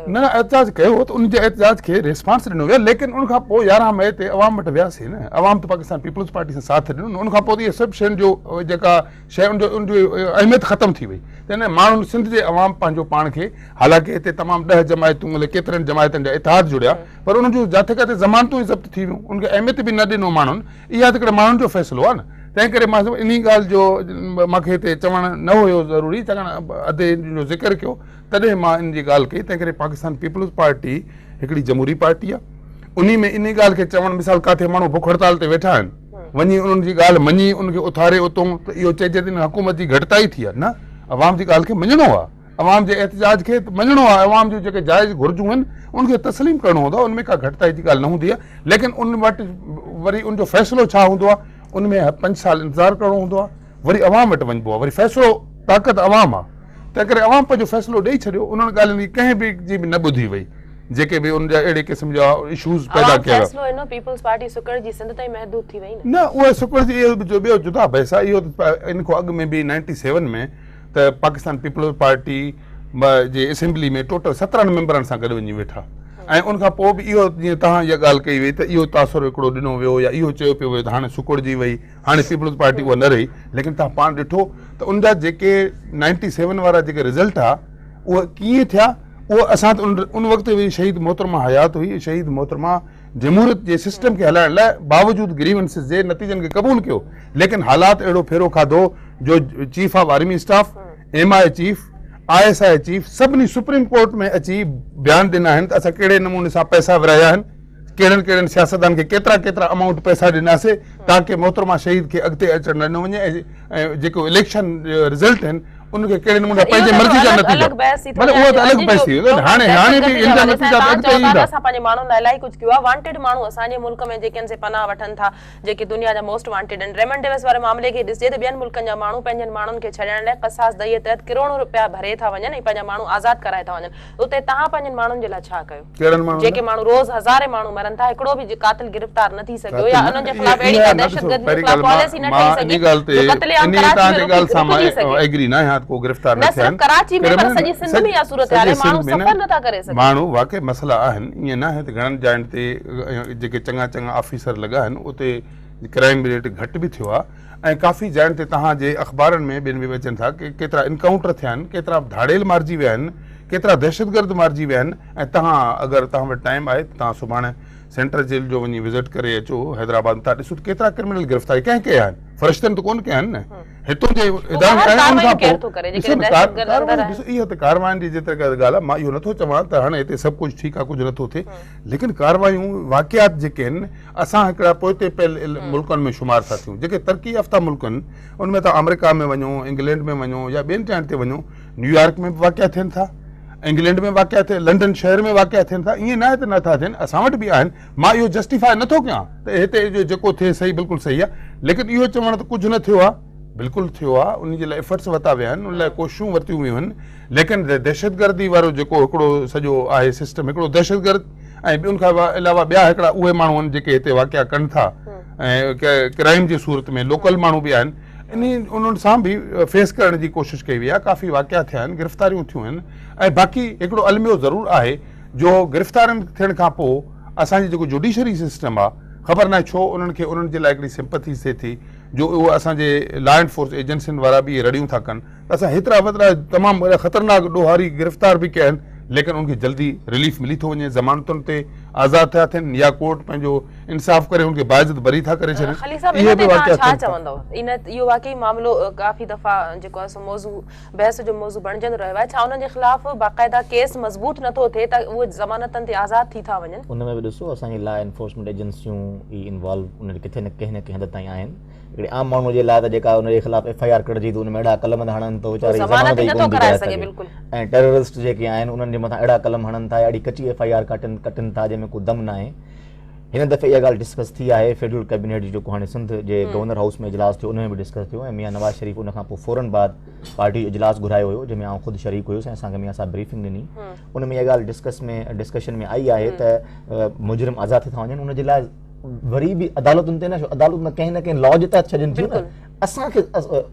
न एहतजाज कयो त उन जे एहतजाज खे रिस्पॉन्स ॾिनो वियो। लेकिन उनखां पोइ 11 मई ते अवाम वटि वियासीं न, अवाम त पाकिस्तान पीपल्स पार्टी सां साथ ॾिनो, उनखां पोइ इहे सभु शयुनि जो जेका शइ उनजी अहमियत ख़तमु थी वई। त माण्हुनि सिंध जे अवाम पंहिंजो पाण खे, हालांकि हिते तमामु 10 जमायतूं केतिरनि जमायतनि जा इतिहाद जुड़िया, पर उन्हनि जूं जिथे किथे ज़मानतूं ई ज़ब्त थी वियूं, उनखे अहमियत बि न ॾिनो माण्हुनि। इहा त हिकिड़े माण्हुनि जो फ़ैसिलो आहे न। तंहिं करे मां इन ॻाल्हि जो मूंखे हिते चवणु न हुयो ज़रूरी, छाकाणि अधे जो ज़िक्र कयो तॾहिं मां इन जी ॻाल्हि कई। तंहिं करे पाकिस्तान पीपल्स पार्टी हिकिड़ी जमहूरी पार्टी आहे, उन में इन ॻाल्हि खे चवणु, मिसाल किथे माण्हू बुख हड़ताल ते वेठा आहिनि, वञी उन्हनि जी ॻाल्हि मञी उनखे उथारे उतूं, त इहो चइजे त हुकूमत जी घटिताई थी आहे। न, अवाम जी ॻाल्हि खे मञिणो आहे, अवाम जे एहतजाज खे मञिणो आहे, अवाम जूं जेके जाइज़ घुर्जूं आहिनि उनखे तस्लीम करिणो हूंदो आहे, उनमें का घटिताई जी ॻाल्हि न हूंदी आहे। लेकिन उन वटि वरी उनजो फ़ैसिलो छा हूंदो आहे, उनमें 5 साल इंतज़ारु करिणो हूंदो आहे, वरी अवाम वटि वञिबो आहे, वरी फ़ैसिलो ताक़त अवाम आहे। तंहिं करे अवाम पंहिंजो फ़ैसिलो ॾेई छॾियो, उन्हनि ॻाल्हियुनि जी कंहिं बि जी बि न ॿुधी वई, जेके बि उन जा अहिड़े क़िस्म जा इशूज़ पैदा कया। न, उहे सुकड़ जी ॿियो जुदा बहस आहे। इहो इन खां अॻु में बि 97 में त पाकिस्तान पीपल्स पार्टी जे असेंबली में टोटल 17 मेंबरनि सां गॾु वञी वेठा, ऐं उनखां पोइ बि इहो जीअं तव्हां इहा ॻाल्हि कई वई त इहो तासुर हिकिड़ो ॾिनो वियो या इहो चयो पियो वियो त हाणे सुकुड़जी वई, हाणे पीपल्स पार्टी उहा न रही। लेकिन तव्हां पाण ॾिठो त उनजा जेके 97 वारा जेके रिज़ल्ट आहे उहे कीअं थिया, उहो असां त उन वक़्तु हुई शहीद मोहतरमा हयात हुई। शहीद मोहतरमा जमहूरियत जे सिस्टम खे हलाइण लाइ बावजूदि ग्रीवेंसिस जे नतीजनि खे क़बूल कयो, लेकिन हालात अहिड़ो फेरो खाधो जो chief of army staff, MI chief, ISI chief सभिनी सुप्रीम कोर्ट में अची बयान ॾिना आहिनि त असां कहिड़े नमूने सां पैसा विराया आहिनि, कहिड़नि कहिड़नि सियासतदान खे केतिरा केतिरा अमाउंट पैसा ॾिनासीं ताकी मोहतरमा शहीद खे अॻिते अचणु न वञे, ऐं जेको इलेक्शन रिज़ल्ट आहिनि उनखे कहिड़े नमूने पंहिंजे मर्ज़ी जा नतीजा, भले उहो त अलॻि बहस थी। हाणे बि इन जा नतीजा अॻिते ईंदा। असां पंहिंजे माण्हुनि लाइ इलाही कुझु कयो आहे। वांटेड माण्हू असांजे मुल्क में जेके से पनाह वठनि था, जेके दुनिया जा मोस्ट वांटेड आहिनि। रेमंड डेविस वारे मामले खे ॾिसजे त ॿियनि मुल्कनि जा माण्हू पंहिंजनि माण्हुनि खे छॾण लाइ क़सास दही तहत करोड़ों रुपया भरे था वञनि ऐं पंहिंजा माण्हू आज़ाद कराए था वञनि। उते तव्हां पंहिंजनि माण्हुनि जे लाइ छा कयो? जेके माण्हू रोज़ हज़ारे माण्हू मरनि था, हिकिड़ो बि कातिल गिरफ़्तार न थी सघियो या उन्हनि जे ख़िलाफ़ अहिड़ी दहशतगर्दी जे ख़िलाफ़ पॉलिसी न ठही सघी जो क़त्लेआम कराची में सिर्फ कराची में पर सॼी सिंध में इहा सूरत हाल आहे, माण्हू सफ़र नथा करे सघनि। माण्हू वाक़ई मसइला आहिनि, ईअं न आहे त घणनि जाइनि ते जेके चङा चङा ऑफिसर लॻा आहिनि उते क्राइम रेट घटि बि थियो आहे, ऐं काफ़ी जाइनि ते तव्हांजे अख़बारनि में ॿियनि बि अचनि था कि केतिरा इनकाउंटर थिया आहिनि, केतिरा धाड़ेल मारिजी विया आहिनि, केतिरा दहशतगर्द मारिजी विया आहिनि। ऐं तव्हां अगरि तव्हां वटि टाइम आहे त तव्हां सुभाणे सेंट्रल जेल जो वञी विज़िट करे अचो हैदराबाद, तव्हां ॾिसो केतिरा क्रिमिनल गिरफ़्तारी कंहिं कया आहिनि, फ़रिश्तनि त कोन कया आहिनि न, हितों जे इहा त कार्रवाइनि जी जेतिरे ॻाल्हि आहे। मां इहो नथो चवां त हाणे हिते सभु कुझु ठीकु आहे, कुझु नथो थिए, लेकिन कार्रवायूं वाक़ियात जेके आहिनि असां हिकिड़ा पोइते पियल मुल्कनि में शुमार था थियूं। जेके तरक़ी याफ़्ता मुल्क आहिनि उनमें तव्हां अमेरिका में वञो, इंग्लैंड में वञो या ॿियनि जॻहियुनि ते वञो, न्यूयॉर्क में बि वाक़िया थियनि था, इंग्लैंड में वाक़िया थिए, लंडन शहर में वाक़िया थियनि था, ईअं न आहे त नथा थियनि, असां वटि बि आहिनि। मां इहो जस्टिफाई नथो कयां त हिते जो जेको थिए सही बिल्कुलु सही आहे, लेकिन इहो चवणु त कुझु न थियो आहे, बिल्कुल थियो आहे, उन जे लाइ एफर्ट्स वरिता विया आहिनि, उन लाइ कोशिशूं वरितियूं वियूं आहिनि। लेकिन दहशतगर्दी वारो जेको हिकिड़ो सॼो आहे सिस्टम, हिकिड़ो दहशतगर्द ऐं उन खां अलावा ॿिया हिकिड़ा उहे माण्हू आहिनि जेके हिते वाक़िया कनि था ऐं क्राइम जी सूरत में लोकल माण्हू बि आहिनि, उन्हनि सां बि फेस करण जी कोशिशि कई वई आहे। काफ़ी वाक़िया थिया आहिनि, गिरफ़्तारियूं थियूं आहिनि, ऐं बाक़ी हिकिड़ो अलमियो ज़रूरु आहे जो गिरफ़्तारनि थियण खां पोइ असांजी जेको जुडिशरी सिस्टम आहे, ख़बर न आहे छो उन्हनि खे उन्हनि जे लाइ हिकिड़ी सिंपथी थिए थी जो उहो असांजे लॉ एनफोर्स एजेंसियुनि वारा बि रड़ियूं था कनि त असां हेतिरा वतिरा तमामु ख़तरनाक ॾोहारी गिरफ़्तार बि कया आहिनि, लेकिन उनखे जल्दी रिलीफ मिली थो वञे, ज़मानतुनि ते आज़ाद थिया थियनि या कोर्ट पंहिंजो इंसाफ़ करे उनखे बाइज़त बरी था करे छॾनि। खली साहब इहे इन बि ते तव्हां वाक़िआ छा थियनि था। चवंदव इन इहो वाकई मामिलो काफ़ी दफ़ा जेको आहे सो मौज़ू बहस जो मौज़ू बणजंदो रहियो आहे छा उन्हनि जे ख़िलाफ़ बाक़ाइदा केस मज़बूत नथो थिए त उहे ज़मानतनि ते आज़ाद थी था वञनि? उन में बि ॾिसो असांजी लॉ एनफोर्समेंट एजेंसियूं ई इन्वॉल्व उन किथे न कंहिं हद ताईं आहिनि। हिकिड़े आम माण्हू जे लाइ त जेका उनजे ख़िलाफ़ FIR कढिजी थो उन में अहिड़ा कलम हणनि थो वीचारे ज़मानत ई नथो कराए सघे सघे। बिल्कुलु। ऐं टेररिस्ट जेके आहिनि उन्हनि जे मथां अहिड़ा कलम हणनि था अहिड़ी कची FIR कटनि था जंहिंमें को दम न आहे। हिन दफ़े इहा ॻाल्हि डिस्कस थी आहे फेडरल कैबिनेट जी जेको हाणे सिंध जे गवर्नर हाउस में इजलास थियो उन में बि डिस्कस थियो ऐं मियां नवाज़ शरीफ़ उन खां पोइ फ़ौरन बाद पार्टी जो इजलास घुरायो हुयो जंहिंमें आउं ख़ुदि शरीक हुयुसि ऐं असांखे मियां साहब ब्रीफिंग ॾिनी। उन में इहा ॻाल्हि डिस्कशन में आई आहे त मुजरिम आज़ाद थी था वञनि। उन जे लाइ वरी बि अदालतुनि ते न छो अदालत न कंहिं लॉ जे तहत छॾनि थियूं न। असांखे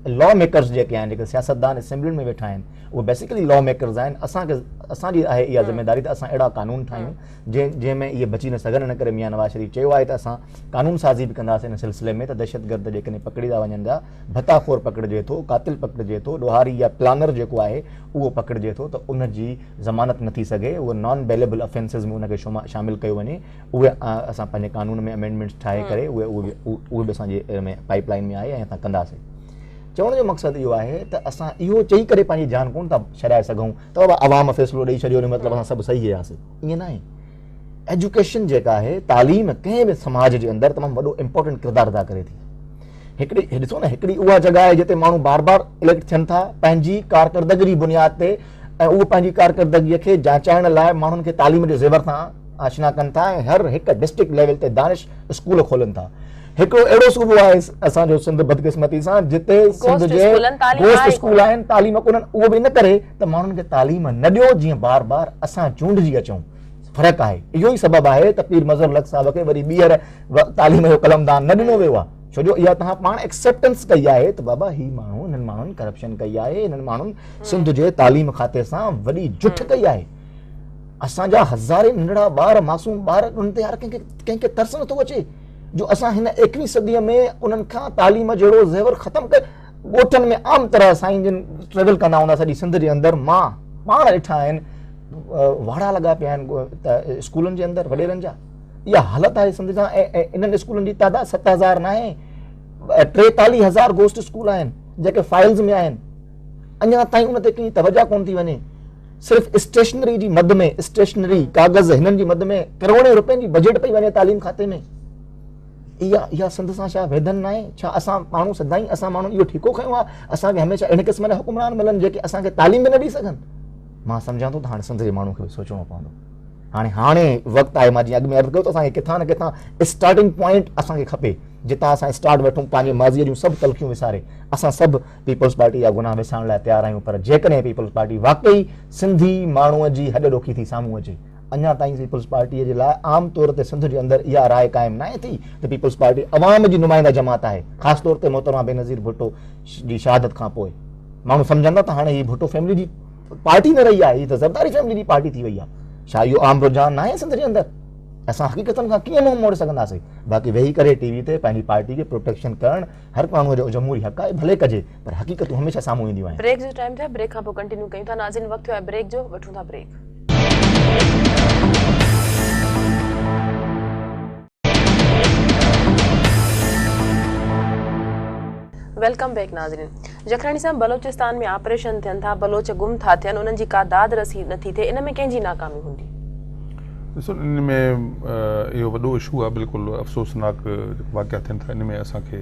लॉ मेकर्स जेके आहिनि जेके सियासतदान असेंबलियुनि में वेठा आहिनि उहे बेसिकली लॉ मेकर्स आहिनि। असांजी आहे इहा ज़िमेदारी त असां अहिड़ा कानून ठाहियूं जंहिंमें इहे बची न सघनि। इन करे मियां नवाज़ शरीफ़ चयो आहे त असां कानून साज़ी बि कंदासीं इन सिलसिले में त दहशतगर्द जेकॾहिं पकड़ी था वञनि था भताखोर पकड़िजे थो कातिल पकड़िजे थो ॾोहारी या प्लानर जेको आहे उहो पकड़िजे थो त उन जी ज़मानत न थी सघे। उहे नॉन बेलेबल ऑफेंसिस में उनखे शामिलु कयो वञे। उहे असां पंहिंजे कानून में अमेंडमेंट्स ठाहे करे उहे बि असांजे में पाइपलाइन में आहे ऐं असां कंदासीं। चवण जो मक़सदु इहो आहे त असां इहो चई करे पंहिंजी जान कोन था छॾाए सघूं त बाबा अवाम फ़ैसिलो ॾेई छॾियो मतिलबु असां सभु सही हुयासीं। ईअं न आहे। एजुकेशन जेका आहे तालीम कंहिं बि समाज जे अंदरि तमामु वॾो इम्पोर्टेंट किरदारु अदा करे थी। ॾिसो न हिकिड़ी उहा जॻह आहे जिते माण्हू बार बार इलेक्ट थियनि था पंहिंजी कारकरदगी जी बुनियाद ते ऐं उहो पंहिंजी कारकरदगीअ खे जांचाइण लाइ माण्हुनि खे तालीम जे ज़ेवर सां आशना कनि था ऐं हर हिकु डिस्ट्रिक्ट लेवल ते दानिश स्कूल खोलनि था। हिकिड़ो अहिड़ो सूबो आहे असांजो सिंध बदकिस्मती सां जिते सिंध जे गोश्त स्कूल आहिनि तालीम कोन्हनि। उहो बि न करे त माण्हुनि खे तालीम न ॾियो जीअं बार बार असां चूंडिजी अचूं। फ़र्क़ु आहे। इहो ई सबबु आहे त पीर मज़हर लक साहब खे वरी ॿीहर तालीम जो कलमदान न ॾिनो वियो आहे छो जो इहा तव्हां पाण एक्सेप्टेंस कई आहे त बाबा ही माण्हू हिननि माण्हुनि करप्शन कई आहे हिननि माण्हुनि सिंध जे तालीम खाते सां वॾी जुठ कई आहे। असांजा हज़ारे नंढड़ा ॿार मासूम ॿार उन्हनि ते यार कंहिंखे तरस नथो अचे जो असां हिन 21वीं सदीअ में उन्हनि खां तालीम जहिड़ो ज़ेवर ख़तमु करे ॻोठनि में आम तरह साईं जिन ट्रेवल कंदा हूंदा सॼी सिंध जे अंदरि मां पाण ॾिठा आहिनि वाड़ा लॻा पिया आहिनि स्कूलनि जे अंदरि वॾेरनि जा। इहा हालत आहे सिंध जा। ऐं इन्हनि स्कूलनि जी तादाद 7,000 न आहे 43,000 गोश्त स्कूल आहिनि जेके फाइल्स में आहिनि। अञा ताईं उन ते कंहिं तवजा कोन थी वञे। सिर्फ़ु स्टेशनरी जी मद में स्टेशनरी कागज़ हिननि जी मद में करोड़े रुपयनि जी बजट पई वञे तालीम खाते में। इहा सिंध सां छा वेदन न आहे? छा असां माण्हू सदाईं असां माण्हू इहो ठीको खयो आहे असांखे हमेशह अहिड़े क़िस्म जा हुकुमरान मिलनि जेके असांखे तालीम बि न ॾेई सघनि? मां सम्झां थो त हाणे सिंध जे माण्हू खे बि सोचणो पवंदो। हाणे वक़्तु आहे मां जीअं अॻु में अर्ज़ु कयो त असांखे किथां न किथां स्टार्टिंग पॉइंट असांखे खपे जितां असां स्टार्ट वठूं पंहिंजे माज़ीअ जूं सभु तलखियूं विसारे। असां सभु पीपल्स पार्टी जा गुनाह विसारण लाइ तयारु आहियूं पर जेकॾहिं पीपल्स पार्टी वाकई सिंधी माण्हूअ जी हॾ ॾोखी थी साम्हूं अचे अञा ताईं पीपल्स पार्टीअ जे लाइ आम तौर ते सिंध जे अंदरि इहा राय क़ाइमु न आहे थी त पीपल्स पार्टी अवाम जी नुमाइंदा जमात आहे। ख़ासि तौर ते मोहतरमा बेनज़ीर भुट्टो जी शहादत खां पोइ माण्हू सम्झंदा त हाणे हीअ भुट्टो फैमिली जी पार्टी न रही आहे हीअ त ज़रदारी फैमिली जी पार्टी थी वई आहे। छा इहो आम रुझान न आहे सिंध जे अंदरि? असां हक़ीक़तनि खां कीअं मुंहुं मोड़े सघंदासीं? बाक़ी वेही करे टीवी ते पंहिंजी पार्टी खे प्रोटेक्शन करणु हर माण्हूअ जो जमहूरी हक़ आहे भले कजे पर हक़ीक़तूं हमेशह साम्हूं ईंदियूं आहिनि। ब्रेक जो टाइम थियो ब्रेक खां पोइ कंटिन्यू कयूं था। नाज़रीन वक़्तु थियो आहे ब्रेक जो वठूं था ब्रेक। वेलकम बैक नाज़रीन। जखरानी साहब बलोचिस्तान में ऑपरेशन थियनि था बलोच गुम था थियनि उन्हनि जी का दाद रसी नथी थिए इन में कंहिंजी नाकामी हूंदी? ॾिसो इन में इहो वॾो इशू आहे बिल्कुलु अफ़सोसनाक वाक़िया थियनि था। इन में असांखे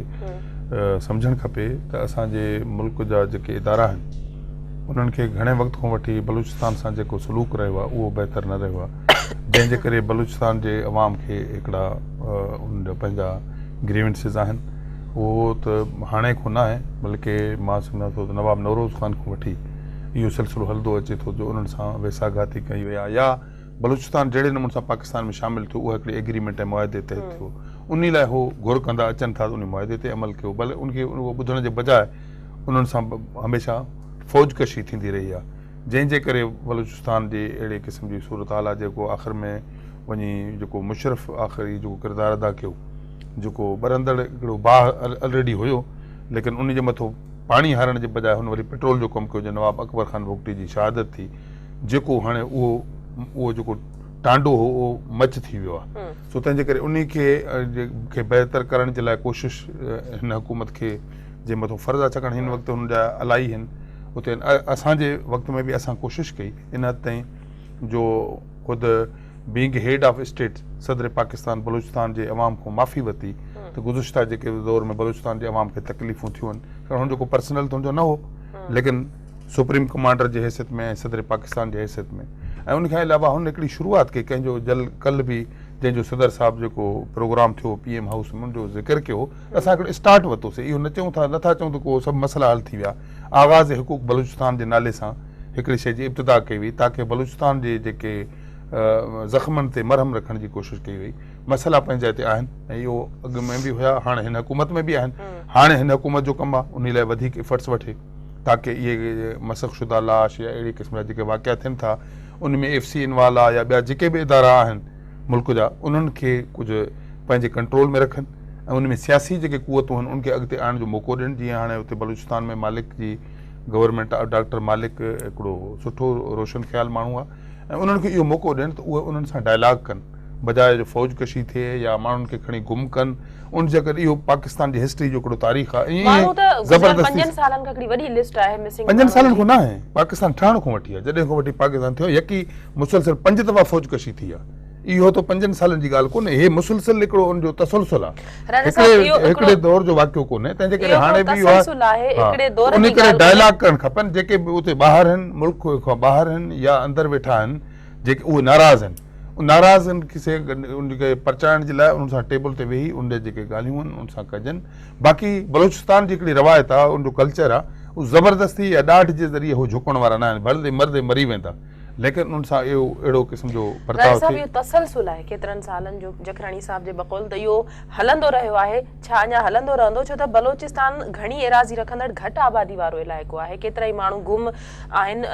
सम्झणु खपे त असांजे मुल्क जा जेके इदारा आहिनि उन्हनि खे घणे वक़्त खां वठी बलूचिस्तान सां जेको सलूक रहियो आहे उहो बहितर न रहियो आहे जंहिंजे करे बलूचिस्तान जे अवाम खे हिकिड़ा उन जा पंहिंजा ग्रीवेंसिस आहिनि। उहो त हाणे को न आहे बल्कि मां सम्झां थो त नवाब नवरोज़ ख़ान खां वठी इहो सिलसिलो हलंदो अचे थो जो उन्हनि सां वेसाघाती कई वई आहे या बलूचिस्तान जहिड़े नमूने सां पाकिस्तान में शामिलु थियो उहा हिकिड़ी एग्रीमेंट ऐं मुआदे तहत थियो उन लाइ उहो घुर कंदा अचनि था त उन मुआदे ते अमल कयो भले उनखे उहो ॿुधण जे बजाए उन्हनि सां हमेशह फ़ौजकशी थींदी रही आहे जंहिंजे करे बलूचिस्तान जे अहिड़े क़िस्म जी सूरत हाल आहे जेको आख़िर में वञी जेको मुशरफ़ आख़िरी जेको किरदारु अदा कयो जेको ॿरंदड़ हिकिड़ो बाह ऑलरेडी हुयो लेकिन उन जे मथां पाणी हारण जे बजाए हुन वरी पेट्रोल जो कमु कयो जो नवाब अकबर ख़ान भुगटी जी शहादत थी जेको हाणे उहो जेको टांडो हो उहो मच थी वियो आहे। सो तंहिंजे करे उन खे बहितर करण जे लाइ कोशिश हिन हुकूमत खे जे मथां फ़र्ज़ु आहे, छाकाणि हिन वक़्तु हुन जा अलाई आहिनि उते। असांजे वक़्त में बि असां कोशिशि कई इन हद ताईं जो ख़ुदि बीइंग हेड ऑफ स्टेट सदर पाकिस्तान बलूचिस्तान जे अवाम खां माफ़ी वरिती त गुज़िश्ता जेके दौर में बलूचिस्तान जे अवाम खे तकलीफ़ूं थियूं आहिनि, छाकाणि हुनजो को पर्सनल त हुनजो न हो, लेकिन सुप्रीम कमांडर जे हैसियत में ऐं सदर पाकिस्तान जे हैसियत में। ऐं उनखां अलावा हुन हिकिड़ी शुरूआति कई, कंहिंजो कल्ह बि जंहिंजो सदर साहिबु जेको प्रोग्राम थियो PM हाउस में उनजो ज़िक्र कयो, असां हिकिड़ो स्टार्ट वरितोसीं। इहो न चऊं था, नथा चऊं त को सभु मसइला हल थी विया। आगाज़ हुकूक बलूचिस्तान जे नाले सां हिकिड़ी शइ जी इब्तिदा कई वई ताकी बलूचिस्तान जे जेके ज़ख़्मनि ते मरहम रखण जी कोशिशि कई वई। मसइला पंहिंजे हिते आहिनि ऐं इहो अॻु में बि हुया, हाणे हिन हुकूमत में बि आहिनि। हाणे हिन हुकूमत जो कमु आहे उन लाइ वधीक एफर्ट्स वठे ताकी इहे मसख़ शुदा लाश या अहिड़ी क़िस्म जा जेके वाक़िया थियनि था उन में FC इनवाल आहे या ॿिया जेके बि इदारा आहिनि मुल्क जा, उन्हनि खे कुझु पंहिंजे कंट्रोल में रखनि ऐं उन में सियासी जेके क़ुवतूं आहिनि उनखे अॻिते आणण जो मौक़ो ॾियनि। जीअं हाणे हुते बलूचिस्तान में मालिक जी गवर्नमेंट डॉक्टर मालिक हिकिड़ो सुठो रोशन ख़्याल माण्हू आहे ऐं उन्हनि खे इहो मौक़ो ॾियनि त उहे उन्हनि सां डायलॉग कनि, बजाए जो फ़ौज कशी थिए या माण्हुनि खे खणी गुम कनि। उन जे करे इहो पाकिस्तान जी हिस्ट्री जो हिकिड़ो तारीख़ आहे। ज़बरदस्ती 5 सालनि खां हिकिड़ी वॾी लिस्ट आहे मिसिंग 5 सालनि खां न आहे, पाकिस्तान ठहण खां वठी आहे, जॾहिं खां वठी पाकिस्तान थियो यकी मुसलसल 5 दफ़ा फ़ौज कशी थी आहे। इहो त 5 सालनि जी ॻाल्हि कोन्हे, हे मुसलसल हिकिड़ो उनजो तसलसल आहे, हिकिड़े दौर जो वाक़ियो कोन्हे। तंहिंजे करे हाणे बि उन करे डायलॉग करणु खपनि। जेके बि उते ॿाहिरि आहिनि, मुल्क खां ॿाहिरि आहिनि या अंदरि वेठा आहिनि, जेके उहे नाराज़ आहिनि, नाराज़नि खे उनखे परचाइण जे लाइ उन सां टेबल ते वेही उन जेके ॻाल्हियूं आहिनि उन सां कजनि। बाक़ी बलूचिस्तान जी हिकिड़ी रवायत आहे, उनजो कल्चर आहे, उहो ज़बरदस्ती या ॾाढ जे ज़रिए उहो झुकण वारा न आहिनि, भले मर्दे मरी वेंदा, लेकिन उन सां इहो अहिड़ो क़िस्म जो बर्ताव थिए। तसलसल आहे केतिरनि सालनि जो जखराणी साहिब जे बक़ौल त इहो हलंदो रहियो आहे, छा अञा हलंदो रहंदो? छो त बलूचिस्तान घणी एराज़ी रखंदड़ घटि आबादी वारो इलाइक़ो आहे, केतिरा ई माण्हू गुम आहिनि।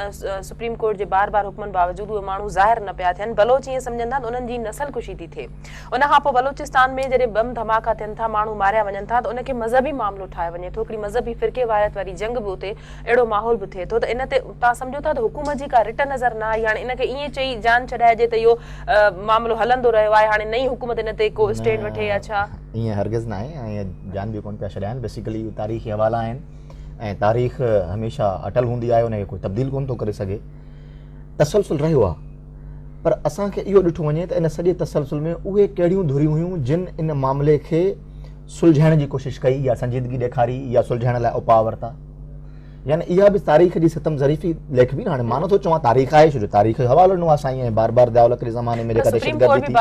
सुप्रीम कोर्ट जे बार बार हुकमनि बावजूदि उहे माण्हू ज़ाहिर न पिया थियनि। बलोच ईअं सम्झंदा आहिनि उन्हनि जी नसलकुशी थी थिए। उनखां पोइ बलूचिस्तान में जॾहिं बम धमाका थियनि था, माण्हू मारिया वञनि था, त उनखे मज़हबी मामिलो ठाहे वञे थो, हिकिड़ी मज़हबी फ़िरके वारियत वारी जंग बि उते अहिड़ो माहौल बि थिए थो। त इन ते तव्हां सम्झो था त हुकूमत जी का रिट नज़र न आई, हाणे इनखे ईअं चई जान छॾाइजे त इहो मामिलो हलंदो रहियो आहे, हाणे नई हुकूमत इन ते को स्टैंड वठे या छा? ईअं हरगिज़ न आहे ऐं जान बि कोन पिया छॾाइनि। बेसिकली तारीख़ी हवाला आहिनि ऐं तारीख़ हमेशह अटल हूंदी आहे, उनखे कोई तब्दील कोन थो करे सघे। तसलसल रहियो आहे, पर असांखे इहो ॾिठो वञे त इन सॼे तसलसल में उहे कहिड़ियूं धुरियूं हुयूं जिन इन मामले खे सुलझाइण जी कोशिशि कई या संजीदगी ॾेखारी या सुलझाइण लाइ उपाउ वरिता। यानी इहा बि तारीख़ जी सितम ज़रीफ़ी लेख बि न। हाणे मां नथो चवां तारीख़ आहे, छो जो तारीख़ हवालो ॾिनो आहे साईं, ऐं बार बार दयालत जे ज़माने में जेका दहशतगर्दी थी,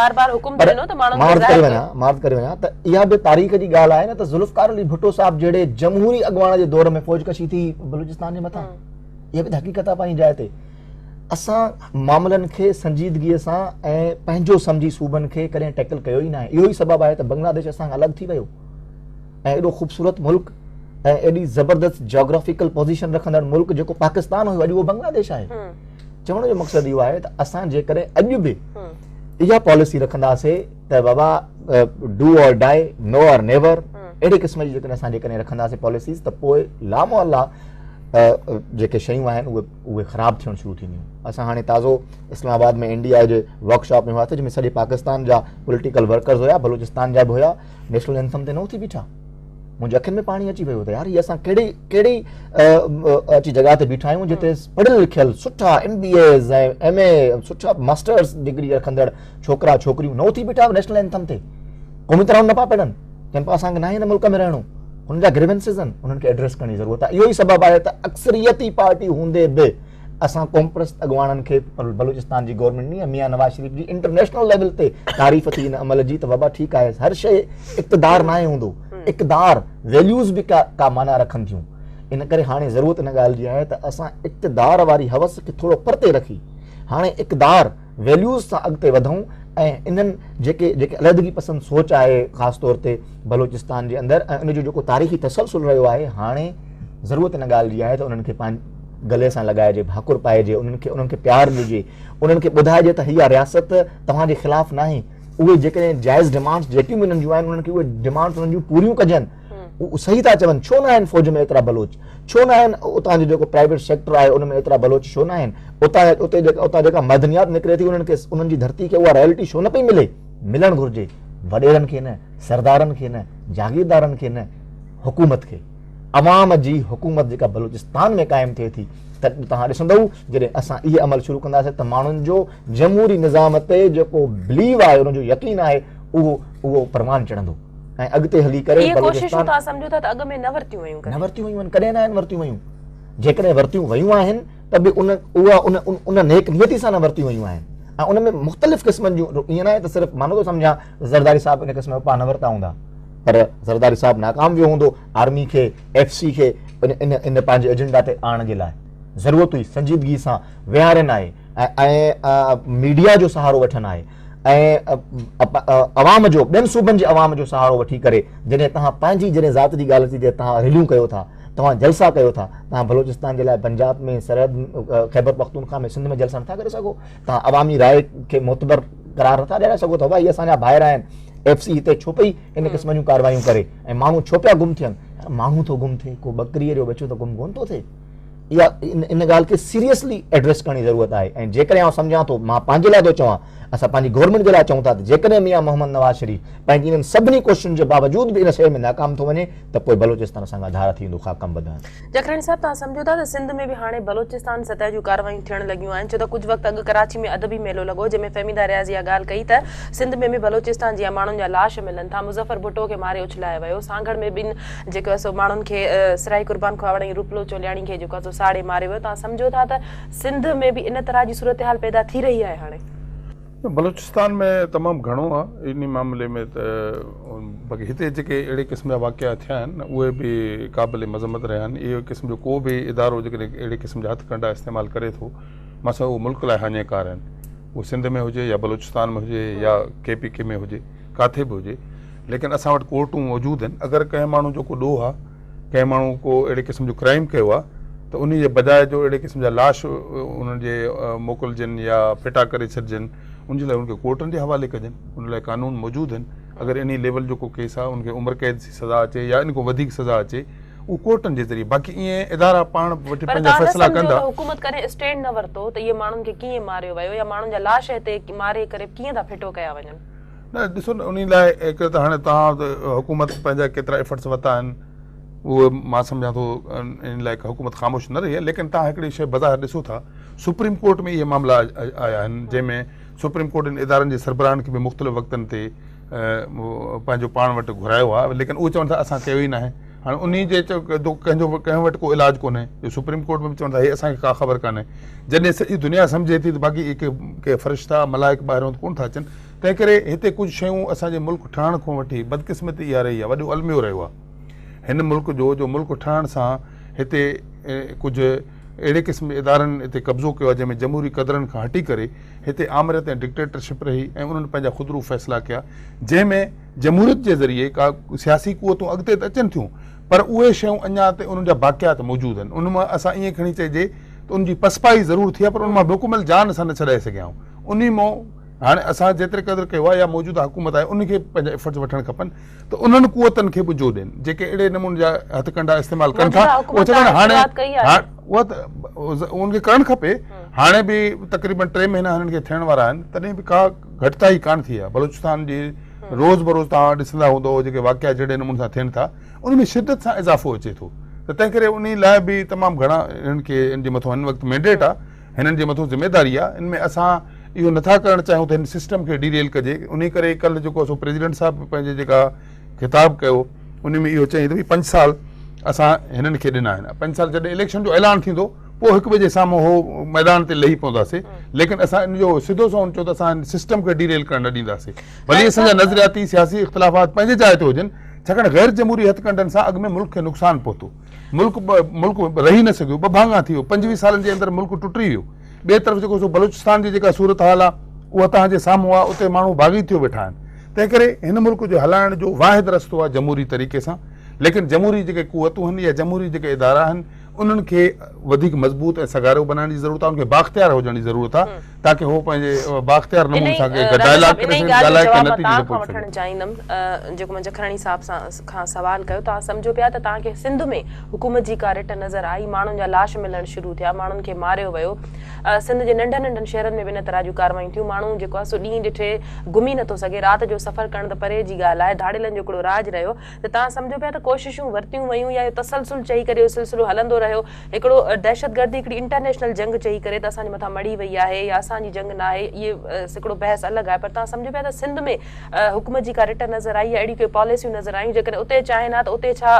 मार्द करे वञा त इहा बि तारीख़ जी ॻाल्हि आहे न। त ज़ुल्फ़िकार अली भुट्टो साहिब जहिड़े जमहूरी अॻुवाण जे दौर में फ़ौजकशी थी बलूचिस्तान जे मथां, इहा बि त हक़ीक़त आहे पंहिंजी जाइ ते। असां मामलनि खे संजीदगीअ सां ऐं पंहिंजो सम्झी सूबनि खे कॾहिं टैकल कयो ई न आहे। इहो ई सबबु आहे त बांग्लादेश असां अलॻि थी वियो ऐं एॾो ख़ूबसूरत मुल्क ऐं एॾी ज़बरदस्त जोग्राफिकल पोज़ीशन रखंदड़ मुल्क जेको पाकिस्तान हुयो, अॼु उहो बांग्लादेश आहे। चवण जो मक़सदु इहो आहे त असां जेकॾहिं अॼु बि इहा पॉलिसी रखंदासीं त बाबा डू और डाई, नो और नेवर, अहिड़े क़िस्म जी जेकॾहिं रखंदासीं पॉलिसीज़, त पोइ लामोअल्ला जेके शयूं आहिनि उहे ख़राबु थियणु शुरू थींदियूं। असां हाणे ताज़ो इस्लामाबाद में इंडिया जे वर्कशॉप में हुआसीं, जंहिंमें सॼे पाकिस्तान जा पॉलिटिकल वर्कर्स हुया, बलूचिस्तान जा बि हुया, नेशनल एंथम ते न उथी बीठा। मुंहिंजे अखियुनि में पाणी अची वियो त यार हीअ असां कहिड़ी अची जॻह ते बीठा आहियूं जिते पढ़ियल लिखियल सुठा MBAs ऐं MA सुठा मास्टर्स डिग्री रखंदड़ छोकिरा छोकिरियूं न उथी बीठा नेशनल एंथम ते, क़ौमी तरह न पिया पढ़नि, चवनि पिया असांखे न आहे हिन मुल्क में रहणो। हुननि जा ग्रीवेंसिस आहिनि, उन्हनि खे एड्रेस करण जी ज़रूरत आहे। इहो ई सबबु आहे त अक्सरियती पार्टी हूंदे बि असां कॉम्प्रस्त अॻुवाणनि खे बलूचिस्तान जी गवर्नमेंट नी मियां नवाज़ शरीफ़ जी इंटरनेशनल लेवल ते तारीफ़ थी इन अमल जी त बाबा ठीकु आहे, हर शइ इक़्तिदार न आहे हूंदो, इक़्तिदार वैल्यूज़ बि का माना रखनि थियूं। इन करे हाणे ज़रूरत इन ॻाल्हि जी आहे त असां इक़्तिदार वारी हवस खे थोरो परते रखी हाणे इक़्तिदार वैल्यूज़ सां अॻिते वधूं ऐं इन्हनि जेके अलहदगी पसंद सोच आहे ख़ासि तौर ते बलूचिस्तान जे अंदरि ऐं उनजो जेको तारीख़ी तसलसल रहियो आहे, हाणे ज़रूरत इन ॻाल्हि जी आहे त उन्हनि खे पंहिंजे गले सां लॻाइजे, भाकुर पाइजे, उन्हनि खे प्यार ॾिजे, उन्हनि खे ॿुधाइजे त हीअ रियासत तव्हांजे ख़िलाफ़ न आहे। उहे जेकॾहिं जाइज़ डिमांड्स जेकियूं बि उन्हनि जूं आहिनि, उन्हनि खे उहे डिमांड्स उन्हनि जूं पूरियूं कजनि सही था चवनि, छो न आहिनि फ़ौज में एतिरा बलोच, छो न आहिनि उतां जो जेको प्राइवेट सेक्टर आहे उन में एतिरा बलोच छो न आहिनि, उतां जेका मदनियात निकिरे थी उन्हनि जी धरती खे उहा रॉयल्टी छो न पई मिले? मिलणु घुरिजे वॾेरनि खे न, सरदारनि खे न, जागीरदारनि खे न, हुकूमत खे। अवाम जी हुकूमत जेका बलूचिस्तान में क़ाइमु थिए थी त तव्हां ॾिसंदव जॾहिं असां इहे अमल शुरू कंदासीं त माण्हुनि जो जमहूरी निज़ाम ते जेको बिलीव आहे, उनजो यकीन आहे, उहो परवान चढ़ंदो ऐं अॻिते हली करे इहे कोशिशूं तव्हां सम्झो था त अॻ में न वरितियूं वयूं न वरितियूं वयूं आहिनि, कॾहिं न आहिनि वरितियूं वयूं। जेकॾहिं वरितियूं वयूं आहिनि त बि उन नेक नियती सां न वरितियूं वयूं आहिनि ऐं उन में मुख़्तलिफ़ क़िस्मनि जूं, ईअं न आहे त सिर्फ़ु मां नथो सम्झां ज़रदारी साहिबु इन क़िस्म जा उपाउ न वरिता हूंदा, पर ज़रदारी साहिबु नाकाम वियो हूंदो आर्मी खे, FC खे इन पंहिंजे एजेंडा ते आणण जे लाइ। ज़रूरत हुई संजीदगी सां विहारनि आहे ऐं मीडिया जो सहारो वठनि आहे ऐं अवाम जो, ॿियनि सूबनि जे अवाम जो सहारो वठी करे जॾहिं तव्हां पंहिंजी जॾहिं ज़ात जी ॻाल्हि अचे, जॾहिं तव्हां रैलियूं कयो था, तव्हां जलसा कयो था, तव्हां बलोचिस्तान जे लाइ पंजाब में, सरहद खैबर पख्तूनख्वा में, सिंध में जलसा नथा करे सघो, तव्हां अवामी राय खे मोतबर करार नथा ॾियारे सघो था, भाई असांजा ॿाहिरि आहिनि, FC हिते छो पई इन क़िस्म जूं कार्रवायूं करे ऐं माण्हू छो पिया गुम थियनि? माण्हू थो गुम थिए, को बकरीअ जो बचो त गुम कोन थो थिए। इहा इन ॻाल्हि खे सीरियसली एड्रेस करण जी ज़रूरत आहे ऐं जेकॾहिं आउं सम्झां थो, मां पंहिंजे लाइ थो चवां, असां पंहिंजी गवर्नमेंट जे लाइ चऊं था त जेकॾहिं मियां मोहम्मद नवाज़ शरीफ़ पंहिंजी इन्हनि सभिनी कोशिशुनि जे बावजूदि बि इन शइ में नाकाम थो वञे त पोइ बलोचिस्तान सां धार थींदो ख़ाकम बदन। जखरानी साहब, तव्हां सम्झो था त सिंध में बि हाणे बलोचिस्तान सतह जूं कार्रवायूं थियण लॻियूं आहिनि, छो त कुझु वक़्तु अॻु कराची में अदबी मेलो लॻो जंहिंमें फ़हमीदा रियाज़ी इहा ॻाल्हि कई त सिंध में बि बलोचिस्तान जी माण्हुनि जा लाश मिलनि था, मुज़फ़र भुट्टो खे मारे उछलायो वियो, सांगड़ में ॿिनि जेको आहे सो माण्हुनि खे सराई कुर्बान खावड़ ऐं रूपलो चोलियाणी खे जेको आहे सो साड़े मारे वियो। तव्हां सम्झो था त सिंध में बि इन तरह जी सूरत हाल पैदा थी रही आहे हाणे? बलूचिस्तान में तमामु घणो आहे इन मामले में, त बाक़ी हिते जेके अहिड़े क़िस्म जा वाक़िया थिया आहिनि उहे बि क़ाबिल मज़म्मत रहिया आहिनि। इहो क़िस्म जो को बि इदारो जेकॾहिं अहिड़े क़िस्म जा हथकंडा इस्तेमालु करे थो, मसां उहो मुल्क लाइ हाञेकार आहिनि, उहो सिंध में हुजे या बलूचिस्तान में हुजे या KPK में हुजे, काथे बि हुजे, लेकिन असां वटि कोर्टूं मौजूदु आहिनि। अगरि कंहिं माण्हू जो को ॾोह आहे, कंहिं माण्हू को अहिड़े क़िस्म जो क्राइम कयो आहे, त उन जे बजाए जो अहिड़े क़िस्म जा लाश उन्हनि जे मोकिलिजनि या फिटा करे छॾिजनि, उनजे लाइ उनखे कोर्टनि जे हवाले कजनि, उन लाइ कानून मौजूदु आहिनि। अगरि इन लेवल जो को केस आहे, उनखे उमिरि कैद जी सज़ा अचे या इन खां वधीक सज़ा अचे, उहो कोर्टनि जे ज़रिए, बाक़ी ईअं इदारा पाण वटि पंहिंजा फ़ैसिला कंदा। हुकूमत करे स्टैंड न वरितो त इहे माण्हुनि खे कीअं मारियो वियो या माण्हुनि जा लाश हिते मारे करे कीअं था फिटो कया वञनि? न, ॾिसो न, उन लाइ हिकु त हाणे तव्हां हुकूमत पंहिंजा केतिरा एफर्ट्स वरिता आहिनि, उहे मां सम्झां थो इन लाइ हुकूमत ख़ामोश न रही आहे। लेकिन तव्हां हिकिड़ी शइ बज़ाहिर ॾिसो था, सुप्रीम कोर्ट में इहे मामला आया आहिनि, जंहिंमें सुप्रीम कोर्ट इन इदारनि जे सरबराहनि खे बि मुख़्तलिफ़ वक़्तनि ते पंहिंजो पाण वटि घुरायो आहे, लेकिन उहे चवनि था असां कयो ई न आहे। हाणे उन जे कंहिं वटि को इलाजु कोन्हे, सुप्रीम कोर्ट में बि चवनि था हे असांखे का ख़बर कान्हे। जॾहिं सॼी दुनिया सम्झे थी त बाक़ी के फ़रिश्ता मलाइक ॿाहिरों कोन था अचनि, तंहिं करे हिते कुझु शयूं असांजे मुल्क ठहण खां वठी बदकिस्मती इहा रही आहे, वॾो अलमियो रहियो आहे हिन मुल्क जो मुल्क ठहण सां हिते कुझु अहिड़े क़िस्म इदारनि हिते कब्ज़ो कयो आहे जंहिंमें जमहूरी क़दरनि खां हटी करे हिते आमरत ऐं डिक्टेटरशिप रही ऐं उन्हनि पंहिंजा ख़ुदरू फ़ैसिला कया, जंहिंमें जमहूरियत जे ज़रिए का सियासी क़ुवतूं अॻिते त अचनि थियूं, पर उहे शयूं अञा ते उन्हनि जा बाक़ियात मौजूदु आहिनि। उन मां असां ईअं खणी चइजे त उनजी पसपाई ज़रूरु थी आहे, पर उन मां मुकमल जान असां न छॾाए सघिया आहियूं। उन मां हाणे असां जेतिरे क़दुरु कयो आहे या मौजूदा हुकूमत आहे उनखे पंहिंजा एफर्ट्स वठणु खपनि, त उन्हनि क़ुवतनि खे बि जो ॾियनि जेके अहिड़े नमूने जा हथकंडा इस्तेमालु कनि था, उहे चवनि हाणे उहा त उनखे करणु खपे। हाणे बि तक़रीबन 3 महीना हिननि खे थियण वारा आहिनि, तॾहिं बि का घटिताई कान थी आहे। बलूचिस्तान जी रोज़ बरोज़ तव्हां ॾिसंदा हूंदो जेके वाक़िया जहिड़े नमूने सां थियनि था, उन में शिदत सां इज़ाफ़ो अचे थो, त तंहिं करे उन लाइ बि तमामु घणा हिननि खे इन जे मथां हिन वक़्तु मैंडेट आहे, हिननि जे मथां ज़िमेदारी आहे। इन में असां इहो नथा करणु चाहियूं त हिन सिस्टम खे डीरेल कजे। उन करे कल्ह जेको सो प्रेसिडेंट साहिबु पंहिंजे जेका ख़िताब कयो उन में इहो चई त भई 5 साल असां हिननि खे ॾिना आहिनि। 5 साल जॾहिं इलेक्शन जो ऐलान थींदो पोइ 1 बजे साम्हूं हो मैदान ते लही पवंदासीं, लेकिन असां इन जो सिधो सो चओ त असां सिस्टम खे डीरेल करणु न ॾींदासीं। भले असांजा नज़रियाती सियासी इख़्तिलाफ़ात पंहिंजे जाइ ते हुजनि, छाकाणि गैर जमहूरी हथकंडनि सां अॻु में मुल्क खे नुक़सानु पहुतो, मुल्क रही न सघियो, 2 भाङा थी वियो, 25 सालनि जे अंदरि मुल्क टुटी वियो। ॿिए तरफ़ जेको सो बलूचिस्तान जी जेका सूरत हाल आहे उहा तव्हांजे साम्हूं आहे, उते माण्हू भागी थियो वेठा आहिनि। तंहिं करे हिन मुल्क जो हलाइण जो वाहिद रस्तो आहे जमहूरी तरीक़े सां, लेकिन जमहूरी जेके क़ुवतूं आहिनि या जमहूरी जेके इदारा आहिनि उन्हनि खे वधीक मज़बूत ऐं सगारो बनाइण जी ज़रूरत आहे, उनखे बाख़्तियार हुजण जी ज़रूरत आहे ताकी हो पंहिंजे बाख़्तियार नमूने सां डायलॉग करे सघनि, ॻाल्हाए के नतीजे ते पहुची वठणु चाहींदमि जेको मुंहिंजे खरणी साहब खां सवाल कयो, तव्हां सम्झो पिया त तव्हांखे सिंध में हुकूमत जी का रिट नज़र आई, माण्हुनि जा लाश मिलणु शुरू थिया, माण्हुनि खे मारियो वियो, सिंध जे नंढनि नंढनि शहरनि में बि इन तरह जूं कार्रवायूं थियूं, माण्हू जेको आहे सो ॾींहुं ॾिठे घुमी नथो सघे, राति जो सफ़र करणु त परे जी ॻाल्हि आहे, धाड़ेलनि जो हिकिड़ो राज रहियो, त तव्हां सम्झो पिया त कोशिशूं वरितियूं वयूं या तसलसुल चई करे इहो सिलसिलो हलंदो रहियो, हिकिड़ो दहशतगर्दी हिकिड़ी इंटरनेशनल जंग चई करे त असांजे मथां मड़ी वई आहे या असांजी जंग न आहे, इहे हिकिड़ो बहस अलॻि आहे, पर तव्हां सम्झो पिया त सिंध में हुकूमत जी का रिट नज़र आई, अहिड़ी कोई पॉलिसियूं नज़र आयूं जेकॾहिं उते चाहिनि हा त उते छा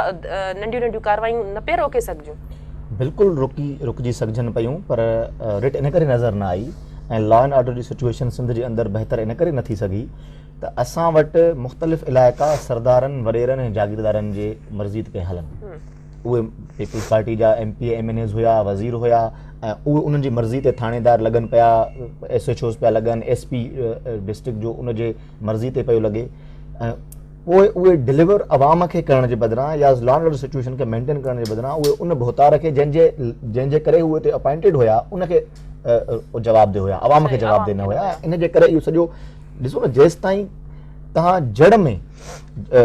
नंढियूं नंढियूं कार्रवायूं न पिया रोके सघिजूं? बिल्कुलु रुकिजी सघजनि पियूं, पर रिट इन करे नज़र न आई ऐं लॉ एंड ऑर्डर जी सिचुएशन सिंध जे अंदरि बहितर इन करे नथी सघी त असां वटि मुख़्तलिफ़ इलाइक़ा सरदारनि वॾेरनि ऐं जागीरदारनि जे मर्ज़ी ते हलनि, उहे पीपल्स पार्टी जा MP MNAs हुया, वज़ीर हुया ऐं उहे उन्हनि जी मर्ज़ी ते थाणेदार लॻनि पिया, SHOs पिया लॻनि, SP डिस्ट्रिक्ट जो उनजे मर्ज़ी ते पियो लॻे ऐं पोइ उहे डिलीवर अवाम खे करण जे बदिरां या लॉ एंड ऑर्डर सिचुएशन खे मेंटेन करण जे बदिरां उहे उन भोतार खे जंहिंजे करे उहे हिते अपॉइंटेड हुया उनखे जवाबु ॾे हुया, अवाम खे जवाबु ॾे न हुया, इन जे करे इहो सॼो ॾिसो न, जेसि ताईं तव्हां जड़ में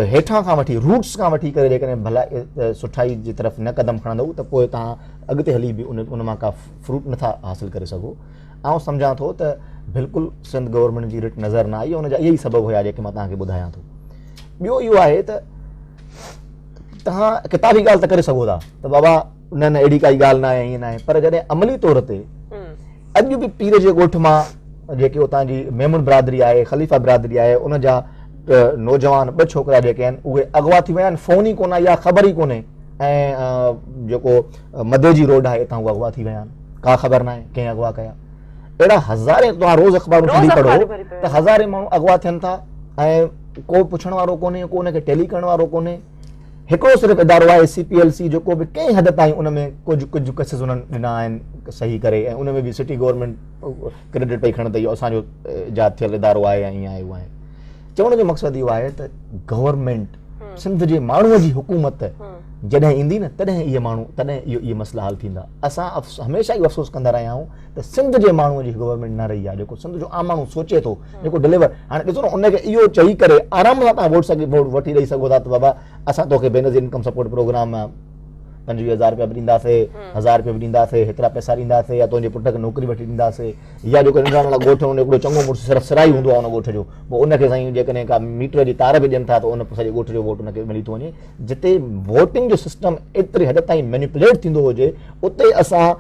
हेठां खां वठी रूट्स खां वठी करे जेकॾहिं भला सुठाई जी तरफ़ न क़दम खणंदव त पोइ तव्हां अॻिते हली बि उन मां का फ्रूट नथा हासिल करे सघो। ऐं सम्झां थो त बिल्कुलु सिंध गवर्नमेंट जी रिट नज़र न आई, उनजा इहे ई सबब हुया जेके मां तव्हांखे ॿुधायां थो। ॿियो इहो आहे त तव्हां किताबी ॻाल्हि त करे सघो था त बाबा न न अहिड़ी काई ॻाल्हि न आहे, ईअं न आहे, पर जॾहिं अमली तौर ते अॼु बि पीर जे ॻोठ मां जेके उतां जी मेमुन बिरादरी आहे, ख़लीफ़ा बिरादरी आहे, उन जा नौजवान 2 छोकिरा जेके आहिनि उहे अगवा थी विया आहिनि, फ़ोन ई कोन्हे या ख़बर ई कोन्हे, ऐं जेको मदे जी रोड आहे हितां उहा अगवा थी विया आहिनि, का ख़बर न आहे कंहिं अगवा कया। अहिड़ा हज़ारे तव्हां रोज़ अख़बारूं पढ़ो त हज़ारे माण्हू अगवा थियनि था ऐं को पुछण वारो कोन्हे, को उनखे टेली करण वारो कोन्हे। हिकिड़ो सिर्फ़ु इदारो आहे CPLC जेको बि कंहिं हद ताईं उन में कुझु केसिस उन्हनि ॾिना आहिनि सही करे, ऐं उन में बि सिटी गवर्नमेंट क्रेडिट पई खणे त इहो असांजो ईजाद थियल इदारो आहे ऐं ईअं आहे उहा आहे। चवण जो मक़सदु इहो आहे त गवर्नमेंट सिंध जे माण्हूअ जी हुकूमत जॾहिं ईंदी न तॾहिं इहे माण्हू तॾहिं इहे मसइला हल थींदा। असां हमेशह इहो अफ़सोस कंदा रहिया आहियूं त सिंध जे माण्हूअ जी गवर्नमेंट न रही आहे, जेको सिंध जो आम माण्हू सोचे थो, जेको डिलीवर। हाणे ॾिसो न, उनखे इहो चई करे आराम सां तव्हां वोट वठी ॾेई सघो था त बाबा असां तोखे बेनज़ीर इनकम सपोर्ट प्रोग्राम 25,000 रुपया बि ॾींदासीं, 1000 रुपया बि ॾींदासीं, हेतिरा पैसा ॾींदासीं, या तुंहिंजे पुट खे नौकिरी वठी ॾींदासीं, या जेको नंढा नंढा ॻोठ हुन हिकिड़ो चङो मुड़ुसु सिर्फ़ु सिराई हूंदो आहे उन ॻोठ जो, पोइ उनखे साईं जेकॾहिं का मीटर जी तार बि ॾियनि था त उन सॼे ॻोठ जो वोट उनखे मिली थो वञे। जिते वोटिंग जो सिस्टम एतिरी हद ताईं मैनिपुलेट थींदो हुजे उते असां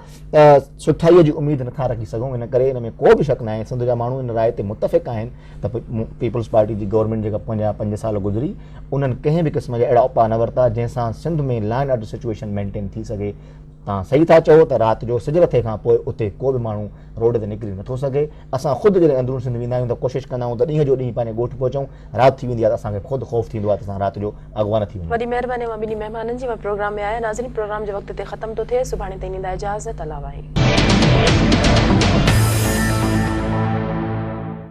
सुठाईअ जी उमेदु नथा रखी सघूं। इन करे इन में को बि शक न आहे, सिंध जा माण्हू इन राय ते मुतफ़िक़ आहिनि त पीपल्स पार्टी जी गवर्नमेंट जेका 5 साल गुज़री उन्हनि कंहिं बि क़िस्म जा अहिड़ा उपाउ न वरिता जंहिंसां सिंध में law and order situation maintain थी सघे। तव्हां सही था चओ त राति जो सिज लथे खां पोइ उते को बि माण्हू रोड ते निकिरी नथो सघे। असां ख़ुदि जॾहिं अंदरून सिंध वेंदा आहियूं त कोशिशि कंदा आहियूं त ॾींहं जो ॾींहुं पंहिंजे ॻोठ पहुचूं, राति थी वेंदी आहे त असांखे ख़ुदि ख़ौफ़ थींदो आहे त असां राति जो अॻुवा न थी वञूं। वॾी महिरबानी, मां ॿिन्ही महिमाननि जी मां प्रोग्राम में आहियां। नाज़रीन, प्रोग्राम जे वक़्त ते ख़तमु थो थिए, सुभाणे ताईं ॾींदा इजाज़त, अला वाहे।